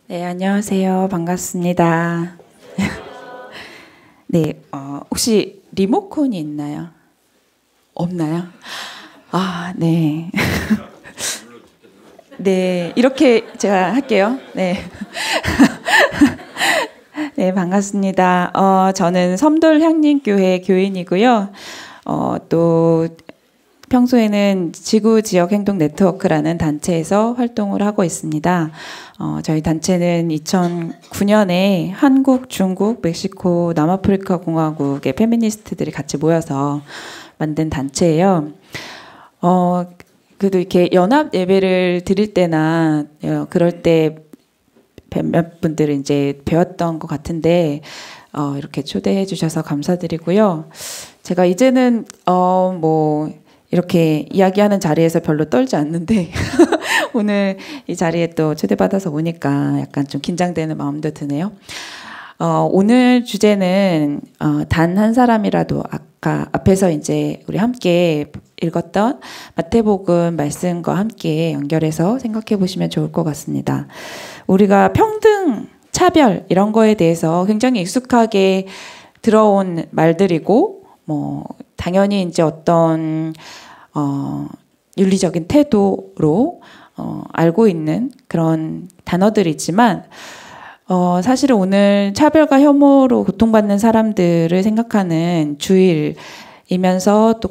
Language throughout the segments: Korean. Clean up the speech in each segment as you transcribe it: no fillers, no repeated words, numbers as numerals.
네, 안녕하세요. 반갑습니다. 네, 혹시 리모컨이 있나요? 없나요? 아, 네. 네, 이렇게 제가 할게요. 네. 네, 반갑습니다. 저는 섬돌 향림교회 교인이고요. 또 평소에는 지구 지역 행동 네트워크라는 단체에서 활동을 하고 있습니다. 저희 단체는 2009년에 한국, 중국, 멕시코, 남아프리카 공화국의 페미니스트들이 같이 모여서 만든 단체예요. 그래도 이렇게 연합 예배를 드릴 때나 그럴 때 몇 분들을 이제 배웠던 것 같은데 이렇게 초대해 주셔서 감사드리고요. 제가 이제는 뭐 이렇게 이야기하는 자리에서 별로 떨지 않는데 오늘 이 자리에 또 초대받아서 오니까 약간 좀 긴장되는 마음도 드네요. 오늘 주제는 단 한 사람이라도 아까 앞에서 이제 우리 함께 읽었던 마태복음 말씀과 함께 연결해서 생각해 보시면 좋을 것 같습니다. 우리가 평등, 차별 이런 거에 대해서 굉장히 익숙하게 들어온 말들이고 뭐 당연히 이제 어떤 윤리적인 태도로 알고 있는 그런 단어들이지만 사실은 오늘 차별과 혐오로 고통받는 사람들을 생각하는 주일이면서 또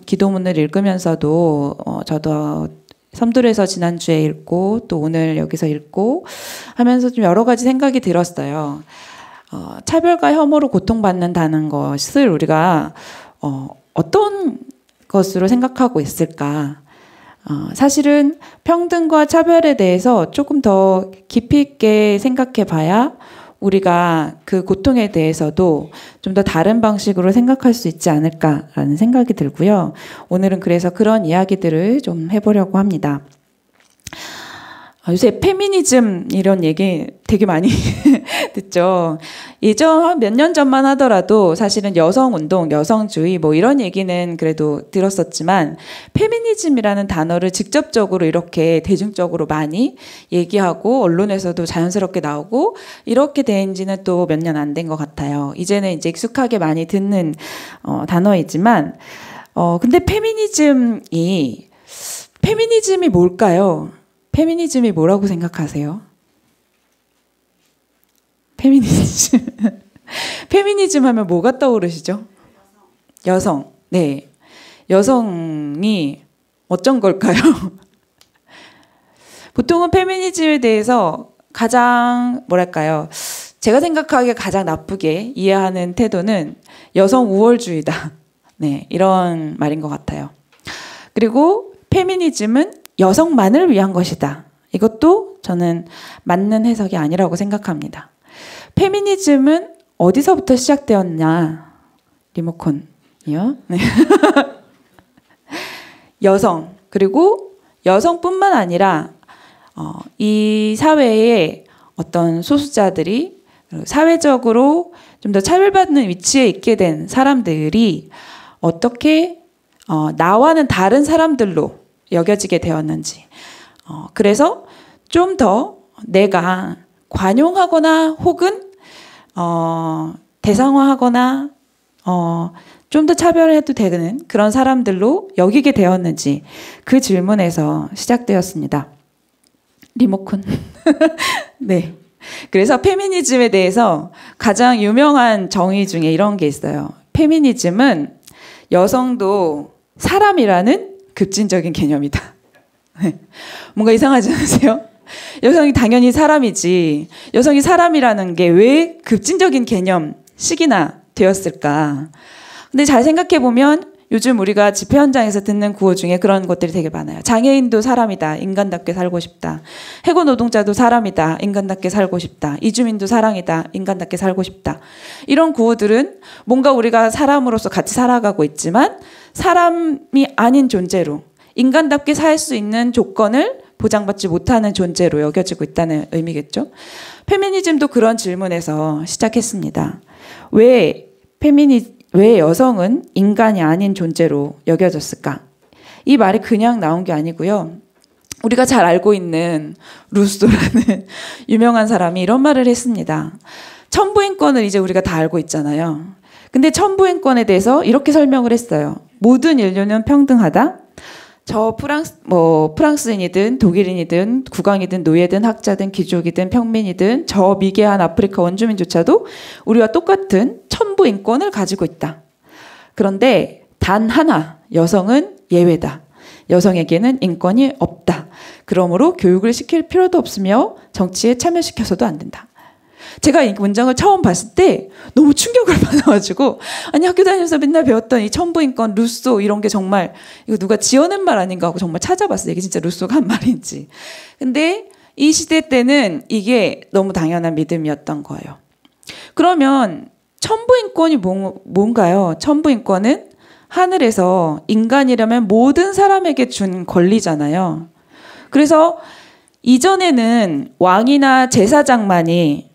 기도문을 읽으면서도 저도 섬들에서 지난주에 읽고 또 오늘 여기서 읽고 하면서 좀 여러 가지 생각이 들었어요. 차별과 혐오로 고통받는다는 것을 우리가 어떤 것으로 생각하고 있을까? 사실은 평등과 차별에 대해서 조금 더 깊이 있게 생각해 봐야 우리가 그 고통에 대해서도 좀 더 다른 방식으로 생각할 수 있지 않을까라는 생각이 들고요. 오늘은 그래서 그런 이야기들을 좀 해보려고 합니다. 요새 페미니즘 이런 얘기 되게 많이 듣죠. 예전 몇 년 전만 하더라도 사실은 여성운동, 여성주의 뭐 이런 얘기는 그래도 들었었지만 페미니즘이라는 단어를 직접적으로 이렇게 대중적으로 많이 얘기하고 언론에서도 자연스럽게 나오고 이렇게 된 지는 또 몇 년 안 된 것 같아요. 이제는 이제 익숙하게 많이 듣는 단어이지만 근데 페미니즘이 뭘까요? 페미니즘이 뭐라고 생각하세요? 페미니즘. 페미니즘 하면 뭐가 떠오르시죠? 여성. 네. 여성이 어쩐 걸까요? 보통은 페미니즘에 대해서 가장 뭐랄까요? 제가 생각하기에 가장 나쁘게 이해하는 태도는 여성 우월주의다. 네, 이런 말인 것 같아요. 그리고 페미니즘은 여성만을 위한 것이다. 이것도 저는 맞는 해석이 아니라고 생각합니다. 페미니즘은 어디서부터 시작되었냐? 리모컨이요. 네. 여성, 그리고 여성뿐만 아니라 이 사회에 어떤 소수자들이 사회적으로 좀 더 차별받는 위치에 있게 된 사람들이 어떻게 나와는 다른 사람들로 여겨지게 되었는지. 그래서 좀 더 내가 관용하거나 혹은 대상화하거나 좀 더 차별해도 되는 그런 사람들로 여기게 되었는지 그 질문에서 시작되었습니다. 리모컨. 네. 그래서 페미니즘에 대해서 가장 유명한 정의 중에 이런 게 있어요. 페미니즘은 여성도 사람이라는 급진적인 개념이다. 뭔가 이상하지 않으세요? 여성이 당연히 사람이지. 여성이 사람이라는 게 왜 급진적인 개념식이나 되었을까? 근데 잘 생각해 보면 요즘 우리가 집회 현장에서 듣는 구호 중에 그런 것들이 되게 많아요. 장애인도 사람이다. 인간답게 살고 싶다. 해고 노동자도 사람이다. 인간답게 살고 싶다. 이주민도 사랑이다. 인간답게 살고 싶다. 이런 구호들은 뭔가 우리가 사람으로서 같이 살아가고 있지만 사람이 아닌 존재로 인간답게 살 수 있는 조건을 보장받지 못하는 존재로 여겨지고 있다는 의미겠죠. 페미니즘도 그런 질문에서 시작했습니다. 왜 여성은 인간이 아닌 존재로 여겨졌을까? 이 말이 그냥 나온 게 아니고요. 우리가 잘 알고 있는 루소라는 유명한 사람이 이런 말을 했습니다. 천부인권을 이제 우리가 다 알고 있잖아요. 근데 천부인권에 대해서 이렇게 설명을 했어요. 모든 인류는 평등하다. 저 프랑스인이든 독일인이든 국왕이든 노예든 학자든 귀족이든 평민이든 저 미개한 아프리카 원주민조차도 우리와 똑같은 천부인권을 가지고 있다. 그런데 단 하나, 여성은 예외다. 여성에게는 인권이 없다. 그러므로 교육을 시킬 필요도 없으며 정치에 참여시켜서도 안 된다. 제가 이 문장을 처음 봤을 때 너무 충격을 받아가지고, 아니 학교 다니면서 맨날 배웠던 이 천부인권, 루소 이런 게 정말 이거 누가 지어낸 말 아닌가 하고 정말 찾아봤어요. 이게 진짜 루소가 한 말인지. 근데 이 시대 때는 이게 너무 당연한 믿음이었던 거예요. 그러면 천부인권이 뭔가요? 천부인권은 하늘에서 인간이라면 모든 사람에게 준 권리잖아요. 그래서 이전에는 왕이나 제사장만이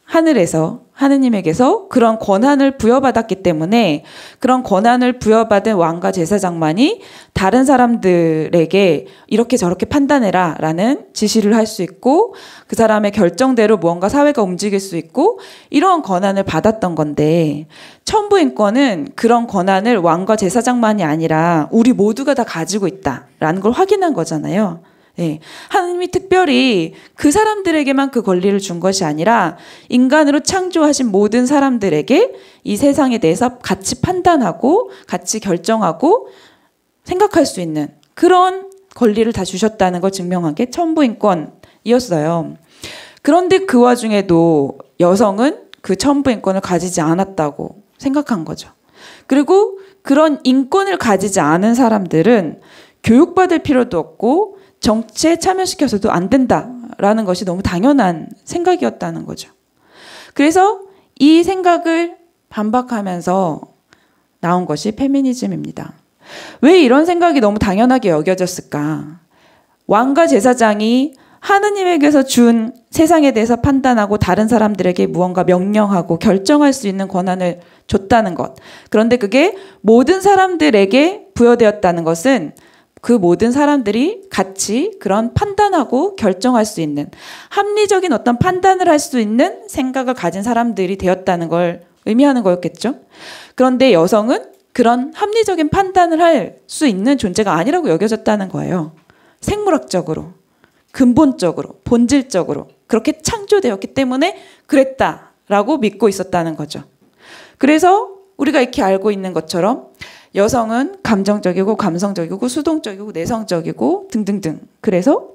하늘에서 하느님에게서 그런 권한을 부여받았기 때문에 그런 권한을 부여받은 왕과 제사장만이 다른 사람들에게 이렇게 저렇게 판단해라 라는 지시를 할 수 있고 그 사람의 결정대로 무언가 사회가 움직일 수 있고 이런 권한을 받았던 건데 천부인권은 그런 권한을 왕과 제사장만이 아니라 우리 모두가 다 가지고 있다라는 걸 확인한 거잖아요. 네. 하나님이 특별히 그 사람들에게만 그 권리를 준 것이 아니라 인간으로 창조하신 모든 사람들에게 이 세상에 대해서 같이 판단하고 같이 결정하고 생각할 수 있는 그런 권리를 다 주셨다는 걸 증명한 게 천부인권이었어요. 그런데 그 와중에도 여성은 그 천부인권을 가지지 않았다고 생각한 거죠. 그리고 그런 인권을 가지지 않은 사람들은 교육받을 필요도 없고 정치에 참여시켜서도 안 된다라는 것이 너무 당연한 생각이었다는 거죠. 그래서 이 생각을 반박하면서 나온 것이 페미니즘입니다. 왜 이런 생각이 너무 당연하게 여겨졌을까? 왕과 제사장이 하느님에게서 준 세상에 대해서 판단하고 다른 사람들에게 무언가 명령하고 결정할 수 있는 권한을 줬다는 것. 그런데 그게 모든 사람들에게 부여되었다는 것은 그 모든 사람들이 같이 그런 판단하고 결정할 수 있는 합리적인 어떤 판단을 할 수 있는 생각을 가진 사람들이 되었다는 걸 의미하는 거였겠죠. 그런데 여성은 그런 합리적인 판단을 할 수 있는 존재가 아니라고 여겨졌다는 거예요. 생물학적으로, 근본적으로, 본질적으로 그렇게 창조되었기 때문에 그랬다라고 믿고 있었다는 거죠. 그래서 우리가 이렇게 알고 있는 것처럼 여성은 감정적이고 감성적이고 수동적이고 내성적이고 등등등. 그래서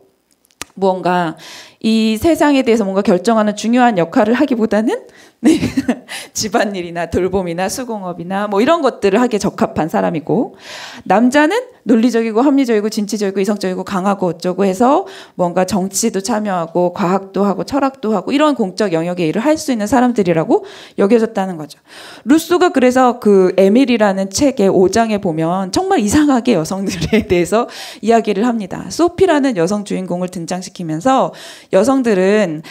무언가 이 세상에 대해서 뭔가 결정하는 중요한 역할을 하기보다는 네. 집안일이나 돌봄이나 수공업이나 뭐 이런 것들을 하기에 적합한 사람이고 남자는 논리적이고 합리적이고 진취적이고 이성적이고 강하고 어쩌고 해서 뭔가 정치도 참여하고 과학도 하고 철학도 하고 이런 공적 영역의 일을 할 수 있는 사람들이라고 여겨졌다는 거죠. 루소가 그래서 그 에밀이라는 책의 5장에 보면 정말 이상하게 여성들에 대해서 이야기를 합니다. 소피라는 여성 주인공을 등장시키면서 여성들은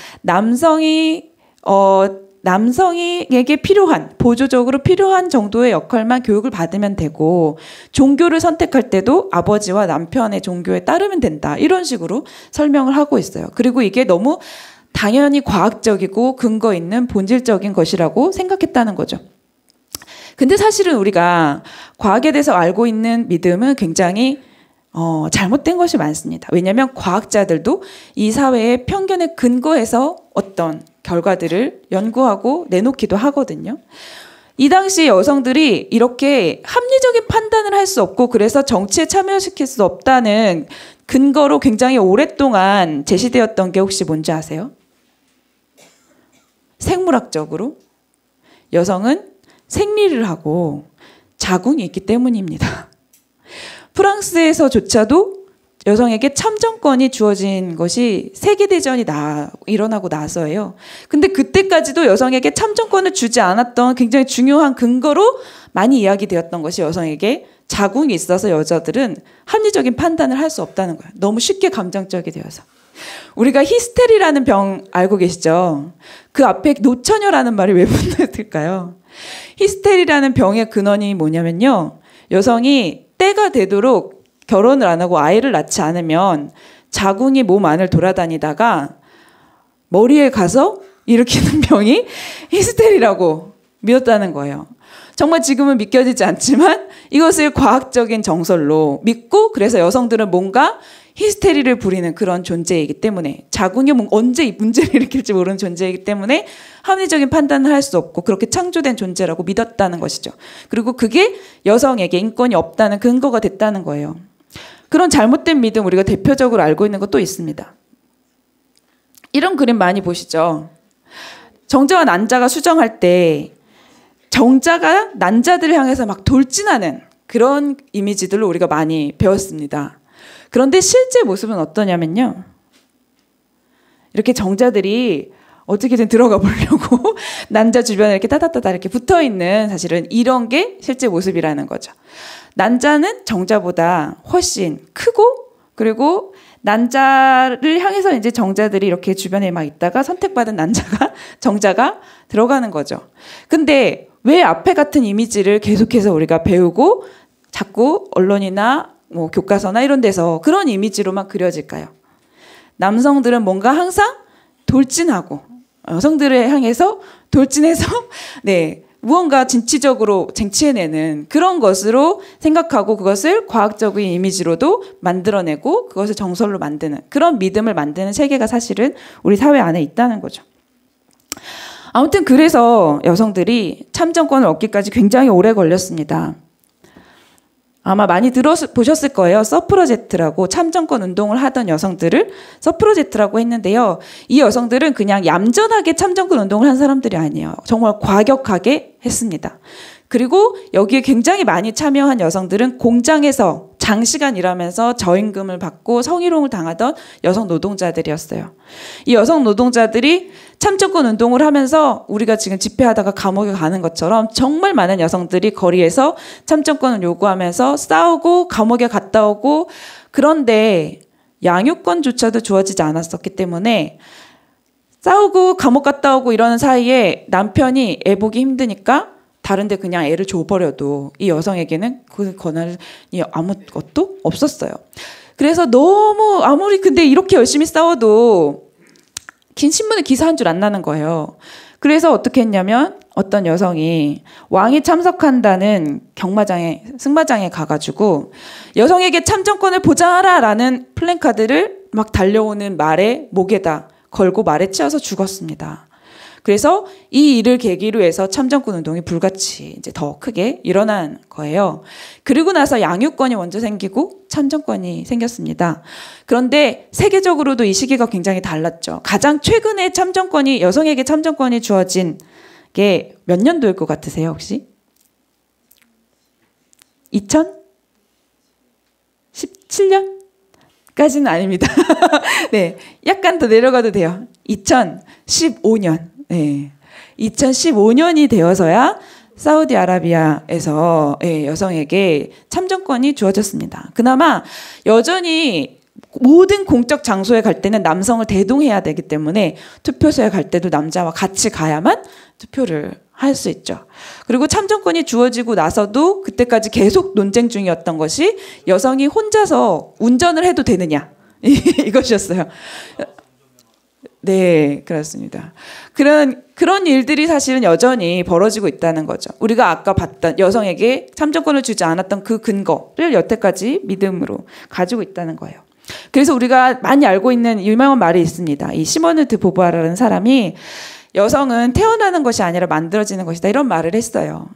남성에게 필요한, 보조적으로 필요한 정도의 역할만 교육을 받으면 되고 종교를 선택할 때도 아버지와 남편의 종교에 따르면 된다. 이런 식으로 설명을 하고 있어요. 그리고 이게 너무 당연히 과학적이고 근거 있는 본질적인 것이라고 생각했다는 거죠. 근데 사실은 우리가 과학에 대해서 알고 있는 믿음은 굉장히 잘못된 것이 많습니다. 왜냐하면 과학자들도 이 사회의 편견에 근거해서 어떤 결과들을 연구하고 내놓기도 하거든요. 이 당시 여성들이 이렇게 합리적인 판단을 할 수 없고 그래서 정치에 참여시킬 수 없다는 근거로 굉장히 오랫동안 제시되었던 게 혹시 뭔지 아세요? 생물학적으로 여성은 생리를 하고 자궁이 있기 때문입니다. 프랑스에서조차도 여성에게 참정권이 주어진 것이 세계대전이 일어나고 나서예요. 근데 그때까지도 여성에게 참정권을 주지 않았던 굉장히 중요한 근거로 많이 이야기되었던 것이 여성에게 자궁이 있어서 여자들은 합리적인 판단을 할 수 없다는 거예요. 너무 쉽게 감정적이 되어서. 우리가 히스테리라는 병 알고 계시죠? 그 앞에 노처녀라는 말이 왜 붙을까요? 히스테리라는 병의 근원이 뭐냐면요. 여성이 때가 되도록 결혼을 안 하고 아이를 낳지 않으면 자궁이 몸 안을 돌아다니다가 머리에 가서 일으키는 병이 히스테리라고 믿었다는 거예요. 정말 지금은 믿겨지지 않지만 이것을 과학적인 정설로 믿고, 그래서 여성들은 뭔가 히스테리를 부리는 그런 존재이기 때문에, 자궁이 언제 문제를 일으킬지 모르는 존재이기 때문에 합리적인 판단을 할 수 없고 그렇게 창조된 존재라고 믿었다는 것이죠. 그리고 그게 여성에게 인권이 없다는 근거가 됐다는 거예요. 그런 잘못된 믿음 우리가 대표적으로 알고 있는 것도 있습니다. 이런 그림 많이 보시죠. 정자와 난자가 수정할 때 정자가 난자들을 향해서 막 돌진하는 그런 이미지들로 우리가 많이 배웠습니다. 그런데 실제 모습은 어떠냐면요. 이렇게 정자들이 어떻게든 들어가 보려고 난자 주변에 이렇게 따다따다 이렇게 붙어 있는, 사실은 이런 게 실제 모습이라는 거죠. 난자는 정자보다 훨씬 크고, 그리고 난자를 향해서 이제 정자들이 이렇게 주변에 막 있다가 선택받은 정자가 들어가는 거죠. 근데 왜 앞에 같은 이미지를 계속해서 우리가 배우고 자꾸 언론이나 뭐 교과서나 이런 데서 그런 이미지로만 그려질까요? 남성들은 뭔가 항상 돌진하고 여성들을 향해서 돌진해서 무언가 진취적으로 쟁취해내는 그런 것으로 생각하고, 그것을 과학적인 이미지로도 만들어내고 그것을 정설로 만드는, 그런 믿음을 만드는 세계가 사실은 우리 사회 안에 있다는 거죠. 아무튼 그래서 여성들이 참정권을 얻기까지 굉장히 오래 걸렸습니다. 아마 많이 보셨을 거예요. 서프러제트라고 참정권 운동을 하던 여성들을 서프러제트라고 했는데요. 이 여성들은 그냥 얌전하게 참정권 운동을 한 사람들이 아니에요. 정말 과격하게 했습니다. 그리고 여기에 굉장히 많이 참여한 여성들은 공장에서 장시간 일하면서 저임금을 받고 성희롱을 당하던 여성 노동자들이었어요. 이 여성 노동자들이 참정권 운동을 하면서 우리가 지금 집회하다가 감옥에 가는 것처럼 정말 많은 여성들이 거리에서 참정권을 요구하면서 싸우고 감옥에 갔다 오고, 그런데 양육권조차도 주어지지 않았었기 때문에 싸우고 감옥 갔다 오고 이러는 사이에 남편이 애 보기 힘드니까 다른데 그냥 애를 줘버려도 이 여성에게는 그 권한이 아무것도 없었어요. 그래서 너무 아무리 근데 이렇게 열심히 싸워도 긴 신문에 기사 한 줄 안 나는 거예요. 그래서 어떻게 했냐면 어떤 여성이 왕이 참석한다는 승마장에 가가지고 여성에게 참정권을 보장하라라는 플랜카드를 막 달려오는 말에 목에다 걸고 말에 치여서 죽었습니다. 그래서 이 일을 계기로 해서 참정권 운동이 불같이 이제 더 크게 일어난 거예요. 그리고 나서 양육권이 먼저 생기고 참정권이 생겼습니다. 그런데 세계적으로도 이 시기가 굉장히 달랐죠. 가장 최근에 여성에게 참정권이 주어진 게 몇 년도일 것 같으세요, 혹시? 2017년까지는 아닙니다. 네, 약간 더 내려가도 돼요. 2015년. 네. 2015년이 되어서야 사우디아라비아에서 여성에게 참정권이 주어졌습니다. 그나마 여전히 모든 공적 장소에 갈 때는 남성을 대동해야 되기 때문에 투표소에 갈 때도 남자와 같이 가야만 투표를 할 수 있죠. 그리고 참정권이 주어지고 나서도 그때까지 계속 논쟁 중이었던 것이 여성이 혼자서 운전을 해도 되느냐 이것이었어요. 네, 그렇습니다. 그런 일들이 사실은 여전히 벌어지고 있다는 거죠. 우리가 아까 봤던 여성에게 참정권을 주지 않았던 그 근거를 여태까지 믿음으로 가지고 있다는 거예요. 그래서 우리가 많이 알고 있는 유명한 말이 있습니다. 이 시모네 드 보부아르라는 사람이 여성은 태어나는 것이 아니라 만들어지는 것이다, 이런 말을 했어요.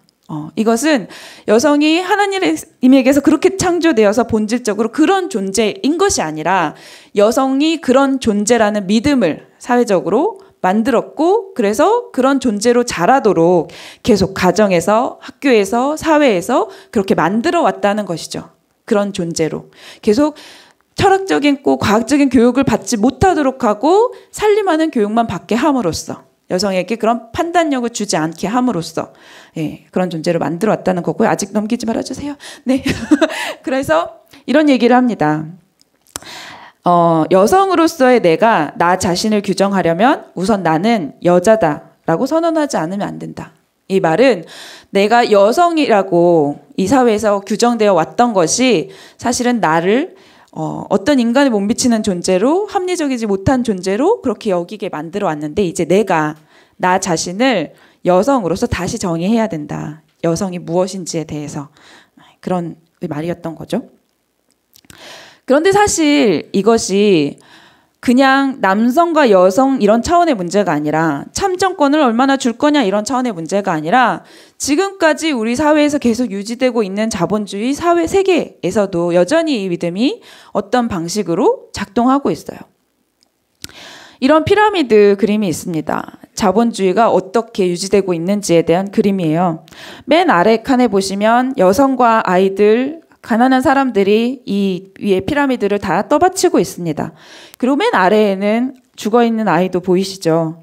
이것은 여성이 하나님에게서 그렇게 창조되어서 본질적으로 그런 존재인 것이 아니라 여성이 그런 존재라는 믿음을 사회적으로 만들었고, 그래서 그런 존재로 자라도록 계속 가정에서, 학교에서, 사회에서 그렇게 만들어 왔다는 것이죠. 그런 존재로 계속 철학적인 과학적인 교육을 받지 못하도록 하고 살림하는 교육만 받게 함으로써, 여성에게 그런 판단력을 주지 않게 함으로써 그런 존재로 만들어 왔다는 거고요. 아직 넘기지 말아주세요. 네. 그래서 이런 얘기를 합니다. 여성으로서의 내가 나 자신을 규정하려면 우선 나는 여자다라고 선언하지 않으면 안 된다. 이 말은 내가 여성이라고 이 사회에서 규정되어 왔던 것이 사실은 나를 어떤 인간에 못 미치는 존재로, 합리적이지 못한 존재로 그렇게 여기게 만들어 왔는데, 이제 내가 나 자신을 여성으로서 다시 정의해야 된다. 여성이 무엇인지에 대해서. 그런 말이었던 거죠. 그런데 사실 이것이 그냥 남성과 여성 이런 차원의 문제가 아니라, 참정권을 얼마나 줄 거냐 이런 차원의 문제가 아니라, 지금까지 우리 사회에서 계속 유지되고 있는 자본주의 사회 세계에서도 여전히 이 믿음이 어떤 방식으로 작동하고 있어요. 이런 피라미드 그림이 있습니다. 자본주의가 어떻게 유지되고 있는지에 대한 그림이에요. 맨 아래 칸에 보시면 여성과 아이들, 가난한 사람들이 이 위에 피라미드를 다 떠받치고 있습니다. 그리고 맨 아래에는 죽어있는 아이도 보이시죠?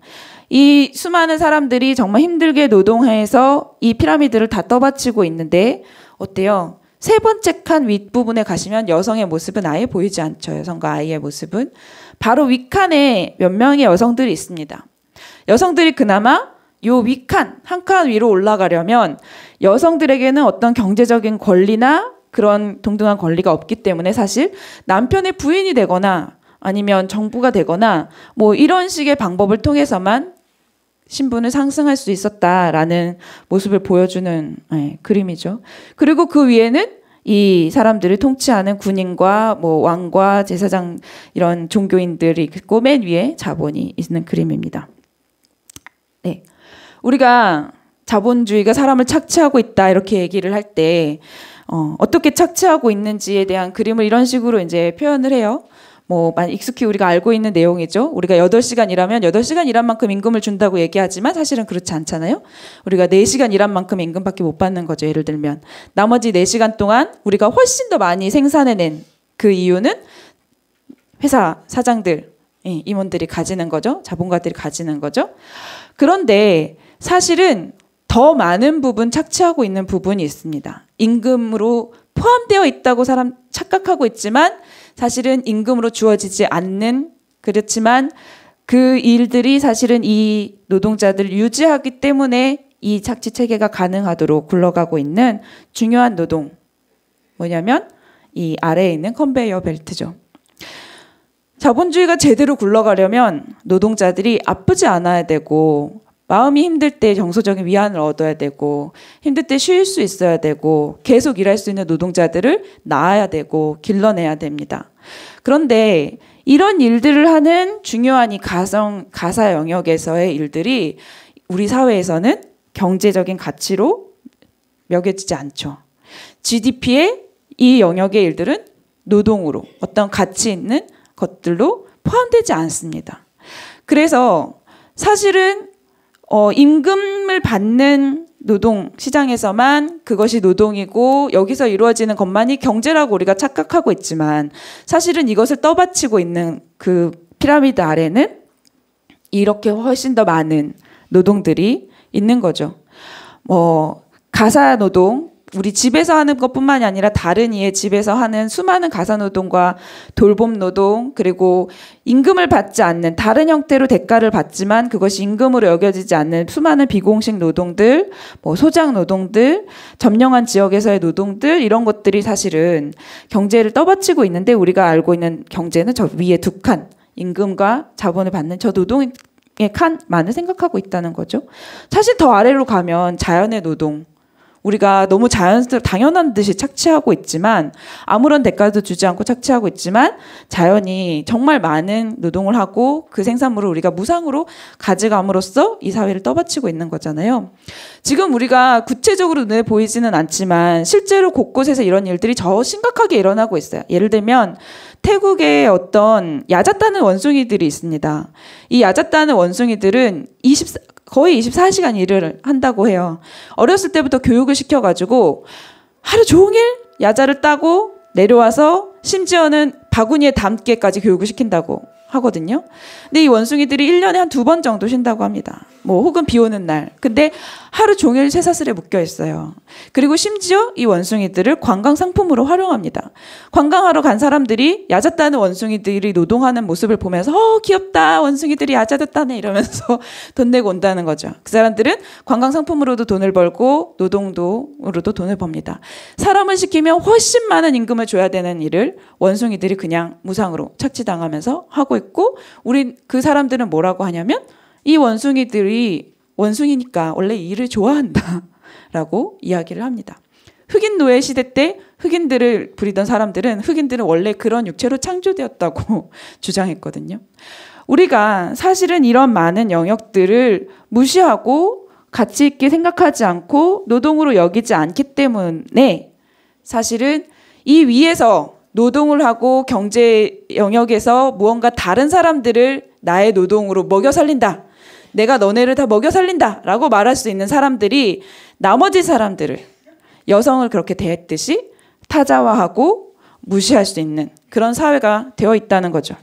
이 수많은 사람들이 정말 힘들게 노동해서 이 피라미드를 다 떠받치고 있는데, 어때요? 세 번째 칸 윗부분에 가시면 여성의 모습은 아예 보이지 않죠. 여성과 아이의 모습은. 바로 윗칸에 몇 명의 여성들이 있습니다. 여성들이 그나마 요 윗칸, 한 칸 위로 올라가려면 여성들에게는 어떤 경제적인 권리나 그런 동등한 권리가 없기 때문에 사실 남편의 부인이 되거나 아니면 정부가 되거나 뭐 이런 식의 방법을 통해서만 신분을 상승할 수 있었다라는 모습을 보여주는 그림이죠. 그리고 그 위에는 이 사람들을 통치하는 군인과 뭐 왕과 제사장 이런 종교인들이 있고, 맨 위에 자본이 있는 그림입니다. 네. 우리가 자본주의가 사람을 착취하고 있다 이렇게 얘기를 할 때 어떻게 착취하고 있는지에 대한 그림을 이런 식으로 이제 표현을 해요. 뭐 익숙히 우리가 알고 있는 내용이죠. 우리가 8시간 일하면 8시간 일한 만큼 임금을 준다고 얘기하지만 사실은 그렇지 않잖아요. 우리가 4시간 일한 만큼 임금밖에 못 받는 거죠. 예를 들면 나머지 4시간 동안 우리가 훨씬 더 많이 생산해낸 그 이유는 회사 사장들, 임원들이 가지는 거죠. 자본가들이 가지는 거죠. 그런데 사실은 더 많은 부분 착취하고 있는 부분이 있습니다. 임금으로 포함되어 있다고 사람 착각하고 있지만 사실은 임금으로 주어지지 않는, 그렇지만 그 일들이 사실은 이 노동자들을 유지하기 때문에 이 착취 체계가 가능하도록 굴러가고 있는 중요한 노동, 뭐냐면 이 아래에 있는 컨베이어 벨트죠. 자본주의가 제대로 굴러가려면 노동자들이 아프지 않아야 되고, 마음이 힘들 때 정서적인 위안을 얻어야 되고, 힘들 때 쉴 수 있어야 되고, 계속 일할 수 있는 노동자들을 낳아야 되고 길러내야 됩니다. 그런데 이런 일들을 하는 중요한 이 가사 영역에서의 일들이 우리 사회에서는 경제적인 가치로 매겨지지 않죠. GDP의 이 영역의 일들은 노동으로, 어떤 가치 있는 것들로 포함되지 않습니다. 그래서 사실은 임금을 받는 노동 시장에서만 그것이 노동이고 여기서 이루어지는 것만이 경제라고 우리가 착각하고 있지만, 사실은 이것을 떠받치고 있는 그 피라미드 아래는 이렇게 훨씬 더 많은 노동들이 있는 거죠. 가사 노동, 우리 집에서 하는 것뿐만이 아니라 다른 이의 집에서 하는 수많은 가사노동과 돌봄노동, 그리고 임금을 받지 않는 다른 형태로 대가를 받지만 그것이 임금으로 여겨지지 않는 수많은 비공식 노동들, 뭐 소작 노동들, 점령한 지역에서의 노동들, 이런 것들이 사실은 경제를 떠받치고 있는데, 우리가 알고 있는 경제는 저 위에 두 칸, 임금과 자본을 받는 저 노동의 칸만을 생각하고 있다는 거죠. 사실 더 아래로 가면 자연의 노동, 우리가 너무 당연한 듯이 착취하고 있지만, 아무런 대가도 주지 않고 착취하고 있지만 자연이 정말 많은 노동을 하고 그 생산물을 우리가 무상으로 가져감으로써 이 사회를 떠받치고 있는 거잖아요. 지금 우리가 구체적으로 눈에 보이지는 않지만 실제로 곳곳에서 이런 일들이 더 심각하게 일어나고 있어요. 예를 들면 태국에 어떤 야자따는 원숭이들이 있습니다. 이 야자따는 원숭이들은 거의 24시간 일을 한다고 해요. 어렸을 때부터 교육을 시켜가지고 하루 종일 야자를 따고 내려와서 심지어는 바구니에 담게까지 교육을 시킨다고 하거든요. 근데 이 원숭이들이 1년에 한 2번 정도 쉰다고 합니다. 뭐 혹은 비 오는 날. 근데 하루 종일 쇠사슬에 묶여 있어요. 그리고 심지어 이 원숭이들을 관광 상품으로 활용합니다. 관광하러 간 사람들이 야자따는 원숭이들이 노동하는 모습을 보면서 귀엽다. 원숭이들이 야자됐다네 이러면서 돈 내고 온다는 거죠. 그 사람들은 관광 상품으로도 돈을 벌고 노동도로도 돈을 법니다. 사람을 시키면 훨씬 많은 임금을 줘야 되는 일을 원숭이들이 그냥 무상으로 착취당하면서 하고 있고, 우리 그 사람들은 뭐라고 하냐면 이 원숭이들이 원숭이니까 원래 일을 좋아한다라고 이야기를 합니다. 흑인 노예 시대 때 흑인들을 부리던 사람들은 흑인들은 원래 그런 육체로 창조되었다고 주장했거든요. 우리가 사실은 이런 많은 영역들을 무시하고 가치 있게 생각하지 않고 노동으로 여기지 않기 때문에 사실은 이 위에서 노동을 하고 경제 영역에서 무언가 다른 사람들을 나의 노동으로 먹여 살린다. 내가 너네를 다 먹여 살린다 라고 말할 수 있는 사람들이 나머지 사람들을, 여성을 그렇게 대했듯이 타자화하고 무시할 수 있는 그런 사회가 되어 있다는 거죠.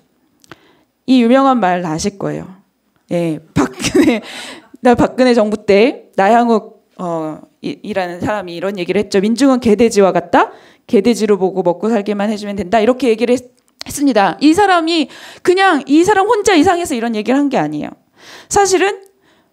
이 유명한 말 아실 거예요. 예, 박근혜 정부 때 나향욱 이라는 사람이 이런 얘기를 했죠. 민중은 개돼지와 같다. 개돼지로 보고 먹고 살기만 해주면 된다. 이렇게 얘기를 했습니다. 이 사람이 그냥 이 사람 혼자 이상해서 이런 얘기를 한 게 아니에요. 사실은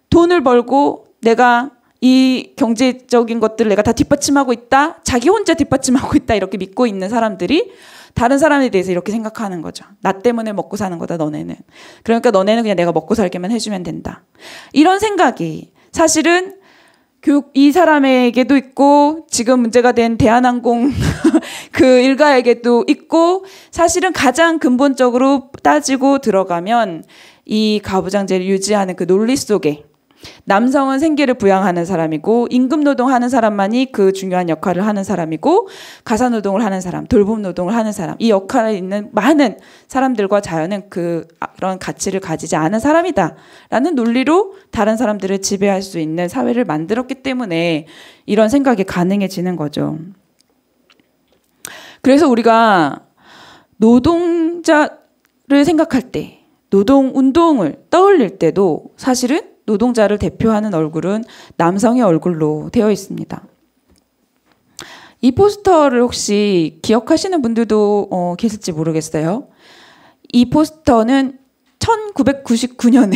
돈을 벌고 내가 이 경제적인 것들을 내가 다 뒷받침하고 있다. 자기 혼자 뒷받침하고 있다. 이렇게 믿고 있는 사람들이 다른 사람에 대해서 이렇게 생각하는 거죠. 나 때문에 먹고 사는 거다, 너네는. 그러니까 너네는 그냥 내가 먹고 살기만 해주면 된다. 이런 생각이 사실은 이 사람에게도 있고 지금 문제가 된 대한항공 그 일가에게도 있고, 사실은 가장 근본적으로 따지고 들어가면 이 가부장제를 유지하는 그 논리 속에 남성은 생계를 부양하는 사람이고 임금 노동하는 사람만이 그 중요한 역할을 하는 사람이고, 가사 노동을 하는 사람, 돌봄 노동을 하는 사람, 이 역할에 있는 많은 사람들과 자연은 그런 가치를 가지지 않은 사람이다라는 논리로 다른 사람들을 지배할 수 있는 사회를 만들었기 때문에 이런 생각이 가능해지는 거죠. 그래서 우리가 노동자를 생각할 때, 노동 운동을 떠올릴 때도 사실은 노동자를 대표하는 얼굴은 남성의 얼굴로 되어 있습니다. 이 포스터를 혹시 기억하시는 분들도 계실지 모르겠어요. 이 포스터는 1999년에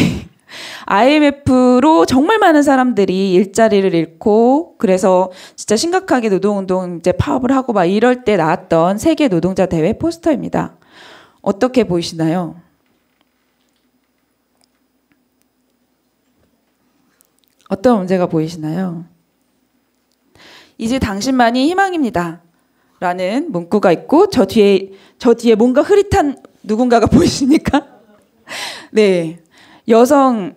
IMF로 정말 많은 사람들이 일자리를 잃고 그래서 진짜 심각하게 노동운동 이제 파업을 하고 막 이럴 때 나왔던 세계 노동자 대회 포스터입니다. 어떻게 보이시나요? 어떤 문제가 보이시나요? 이제 당신만이 희망입니다. 라는 문구가 있고 저 뒤에 뭔가 흐릿한 누군가가 보이십니까? 네. 여성이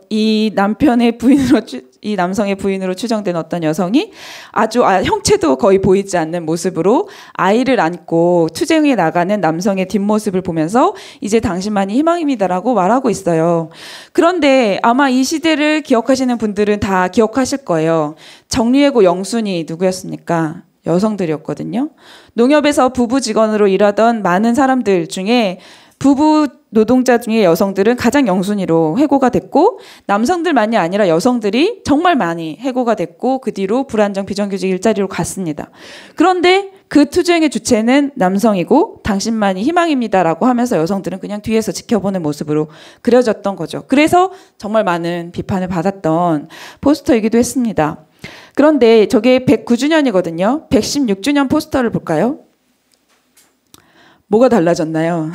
이 남편의 부인으로 이 남성의 부인으로 추정된 어떤 여성이 아주 형체도 거의 보이지 않는 모습으로 아이를 안고 투쟁에 나가는 남성의 뒷모습을 보면서 이제 당신만이 희망입니다라고 말하고 있어요. 그런데 아마 이 시대를 기억하시는 분들은 다 기억하실 거예요. 정리해고 영순이 누구였습니까? 여성들이었거든요. 농협에서 부부 직원으로 일하던 많은 사람들 중에 부부 노동자 중에 여성들은 가장 영순위로 해고가 됐고, 남성들만이 아니라 여성들이 정말 많이 해고가 됐고 그 뒤로 불안정 비정규직 일자리로 갔습니다. 그런데 그 투쟁의 주체는 남성이고 당신만이 희망입니다라고 하면서 여성들은 그냥 뒤에서 지켜보는 모습으로 그려졌던 거죠. 그래서 정말 많은 비판을 받았던 포스터이기도 했습니다. 그런데 저게 109주년이거든요. 116주년 포스터를 볼까요? 뭐가 달라졌나요?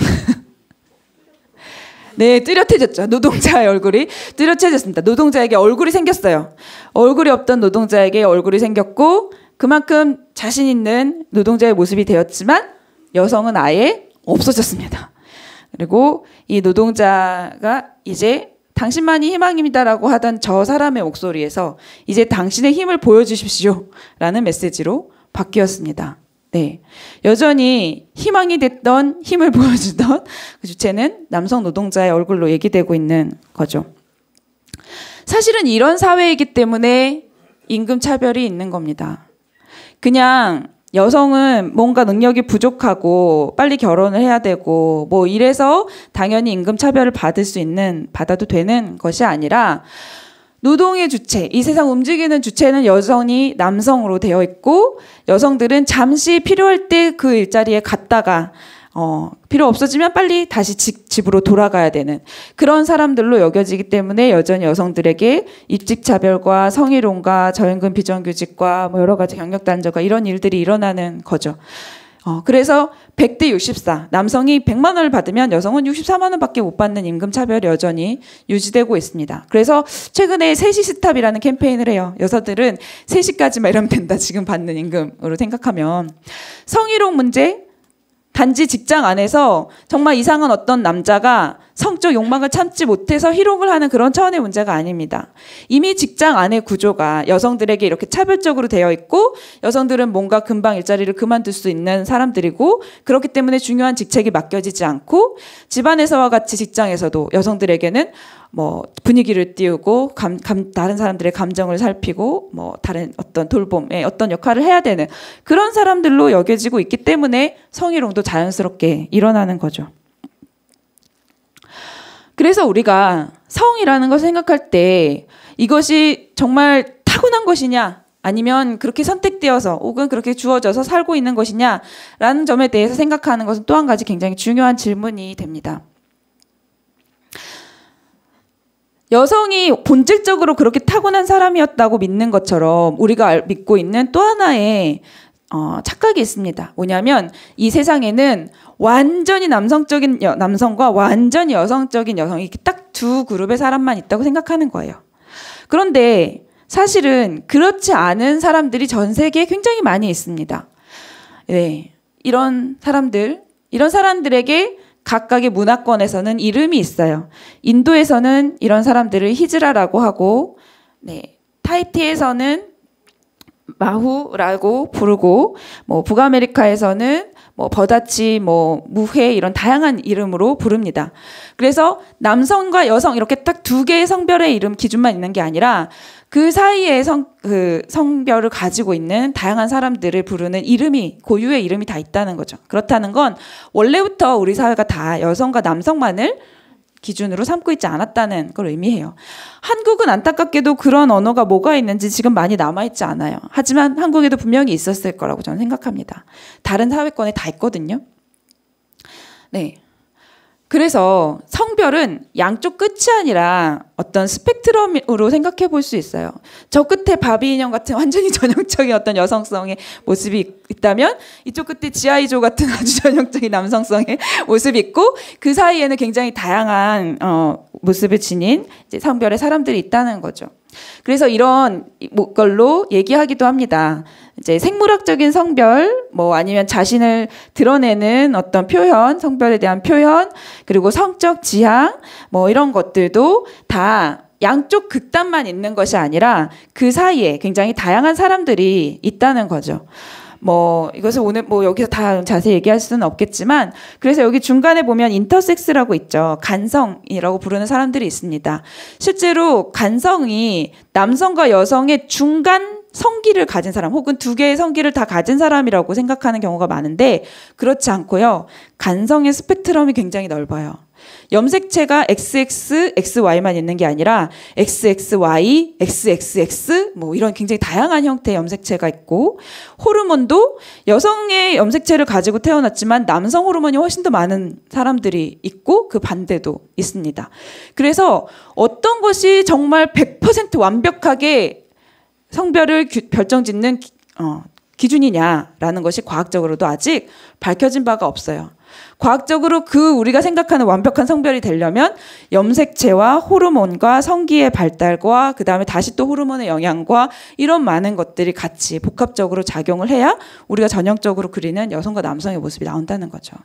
네, 뚜렷해졌죠. 노동자의 얼굴이 뚜렷해졌습니다. 노동자에게 얼굴이 생겼어요. 얼굴이 없던 노동자에게 얼굴이 생겼고 그만큼 자신 있는 노동자의 모습이 되었지만 여성은 아예 없어졌습니다. 그리고 이 노동자가 이제 당신만이 희망입니다라고 하던 저 사람의 목소리에서 이제 당신의 힘을 보여주십시오 라는 메시지로 바뀌었습니다. 네, 여전히 희망이 됐던, 힘을 보여주던 그 주체는 남성 노동자의 얼굴로 얘기되고 있는 거죠. 사실은 이런 사회이기 때문에 임금 차별이 있는 겁니다. 그냥 여성은 뭔가 능력이 부족하고 빨리 결혼을 해야 되고 뭐 이래서 당연히 임금 차별을 받아도 되는 것이 아니라 노동의 주체, 이 세상 움직이는 주체는 여성이 남성으로 되어 있고 여성들은 잠시 필요할 때 그 일자리에 갔다가 필요 없어지면 빨리 다시 집으로 돌아가야 되는 그런 사람들로 여겨지기 때문에 여전히 여성들에게 입직차별과 성희롱과 저임금 비정규직과 뭐 여러 가지 경력단절과 이런 일들이 일어나는 거죠. 그래서 100대 64, 남성이 100만 원을 받으면 여성은 64만 원밖에 못 받는 임금 차별이 여전히 유지되고 있습니다. 그래서 최근에 3시 스탑이라는 캠페인을 해요. 여자들은 3시까지만 이러면 된다. 지금 받는 임금으로 생각하면. 성희롱 문제, 단지 직장 안에서 정말 이상한 어떤 남자가 성적 욕망을 참지 못해서 희롱을 하는 그런 차원의 문제가 아닙니다. 이미 직장 안의 구조가 여성들에게 이렇게 차별적으로 되어 있고 여성들은 뭔가 금방 일자리를 그만둘 수 있는 사람들이고 그렇기 때문에 중요한 직책이 맡겨지지 않고 집안에서와 같이 직장에서도 여성들에게는 뭐 분위기를 띄우고 다른 사람들의 감정을 살피고 뭐 다른 어떤 돌봄의 어떤 역할을 해야 되는 그런 사람들로 여겨지고 있기 때문에 성희롱도 자연스럽게 일어나는 거죠. 그래서 우리가 성이라는 것을 생각할 때 이것이 정말 타고난 것이냐 아니면 그렇게 선택되어서 혹은 그렇게 주어져서 살고 있는 것이냐라는 점에 대해서 생각하는 것은 또 한 가지 굉장히 중요한 질문이 됩니다. 여성이 본질적으로 그렇게 타고난 사람이었다고 믿는 것처럼 우리가 믿고 있는 또 하나의 착각이 있습니다. 뭐냐면 이 세상에는 완전히 남성적인 남성과 완전히 여성적인 여성이 딱 두 그룹의 사람만 있다고 생각하는 거예요. 그런데 사실은 그렇지 않은 사람들이 전 세계에 굉장히 많이 있습니다. 네, 이런 사람들에게 각각의 문화권에서는 이름이 있어요. 인도에서는 이런 사람들을 히즈라라고 하고, 네, 타히티에서는 마후라고 부르고, 뭐 북아메리카에서는 뭐 버다치, 뭐 무회 이런 다양한 이름으로 부릅니다. 그래서 남성과 여성 이렇게 딱 두 개의 성별의 이름 기준만 있는 게 아니라 그 사이에 성별을 가지고 있는 다양한 사람들을 부르는 이름이 고유의 이름이 다 있다는 거죠. 그렇다는 건 원래부터 우리 사회가 다 여성과 남성만을 기준으로 삼고 있지 않았다는 걸 의미해요. 한국은 안타깝게도 그런 언어가 뭐가 있는지 지금 많이 남아있지 않아요. 하지만 한국에도 분명히 있었을 거라고 저는 생각합니다. 다른 사회권에 다 있거든요. 네. 그래서 성별은 양쪽 끝이 아니라 어떤 스펙트럼으로 생각해 볼 수 있어요. 저 끝에 바비 인형 같은 완전히 전형적인 어떤 여성성의 모습이 있다면 이쪽 끝에 지아이조 같은 아주 전형적인 남성성의 모습이 있고 그 사이에는 굉장히 다양한 모습을 지닌 이제 성별의 사람들이 있다는 거죠. 그래서 이런 걸로 얘기하기도 합니다. 이제 생물학적인 성별, 뭐 아니면 자신을 드러내는 어떤 표현, 성별에 대한 표현, 그리고 성적 지향, 뭐 이런 것들도 다 양쪽 극단만 있는 것이 아니라 그 사이에 굉장히 다양한 사람들이 있다는 거죠. 뭐 이것을 오늘 뭐 여기서 다 자세히 얘기할 수는 없겠지만 그래서 여기 중간에 보면 인터섹스라고 있죠. 간성이라고 부르는 사람들이 있습니다. 실제로 간성이 남성과 여성의 중간 성기를 가진 사람 혹은 두 개의 성기를 다 가진 사람이라고 생각하는 경우가 많은데 그렇지 않고요. 간성의 스펙트럼이 굉장히 넓어요. 염색체가 XX, XY만 있는 게 아니라 XXY, XXX 뭐 이런 굉장히 다양한 형태의 염색체가 있고 호르몬도 여성의 염색체를 가지고 태어났지만 남성 호르몬이 훨씬 더 많은 사람들이 있고 그 반대도 있습니다. 그래서 어떤 것이 정말 100% 완벽하게 성별을 결정짓는 기준이냐라는 것이 과학적으로도 아직 밝혀진 바가 없어요. 과학적으로 우리가 생각하는 완벽한 성별이 되려면 염색체와 호르몬과 성기의 발달과 그 다음에 다시 또 호르몬의 영향과 이런 많은 것들이 같이 복합적으로 작용을 해야 우리가 전형적으로 그리는 여성과 남성의 모습이 나온다는 거죠.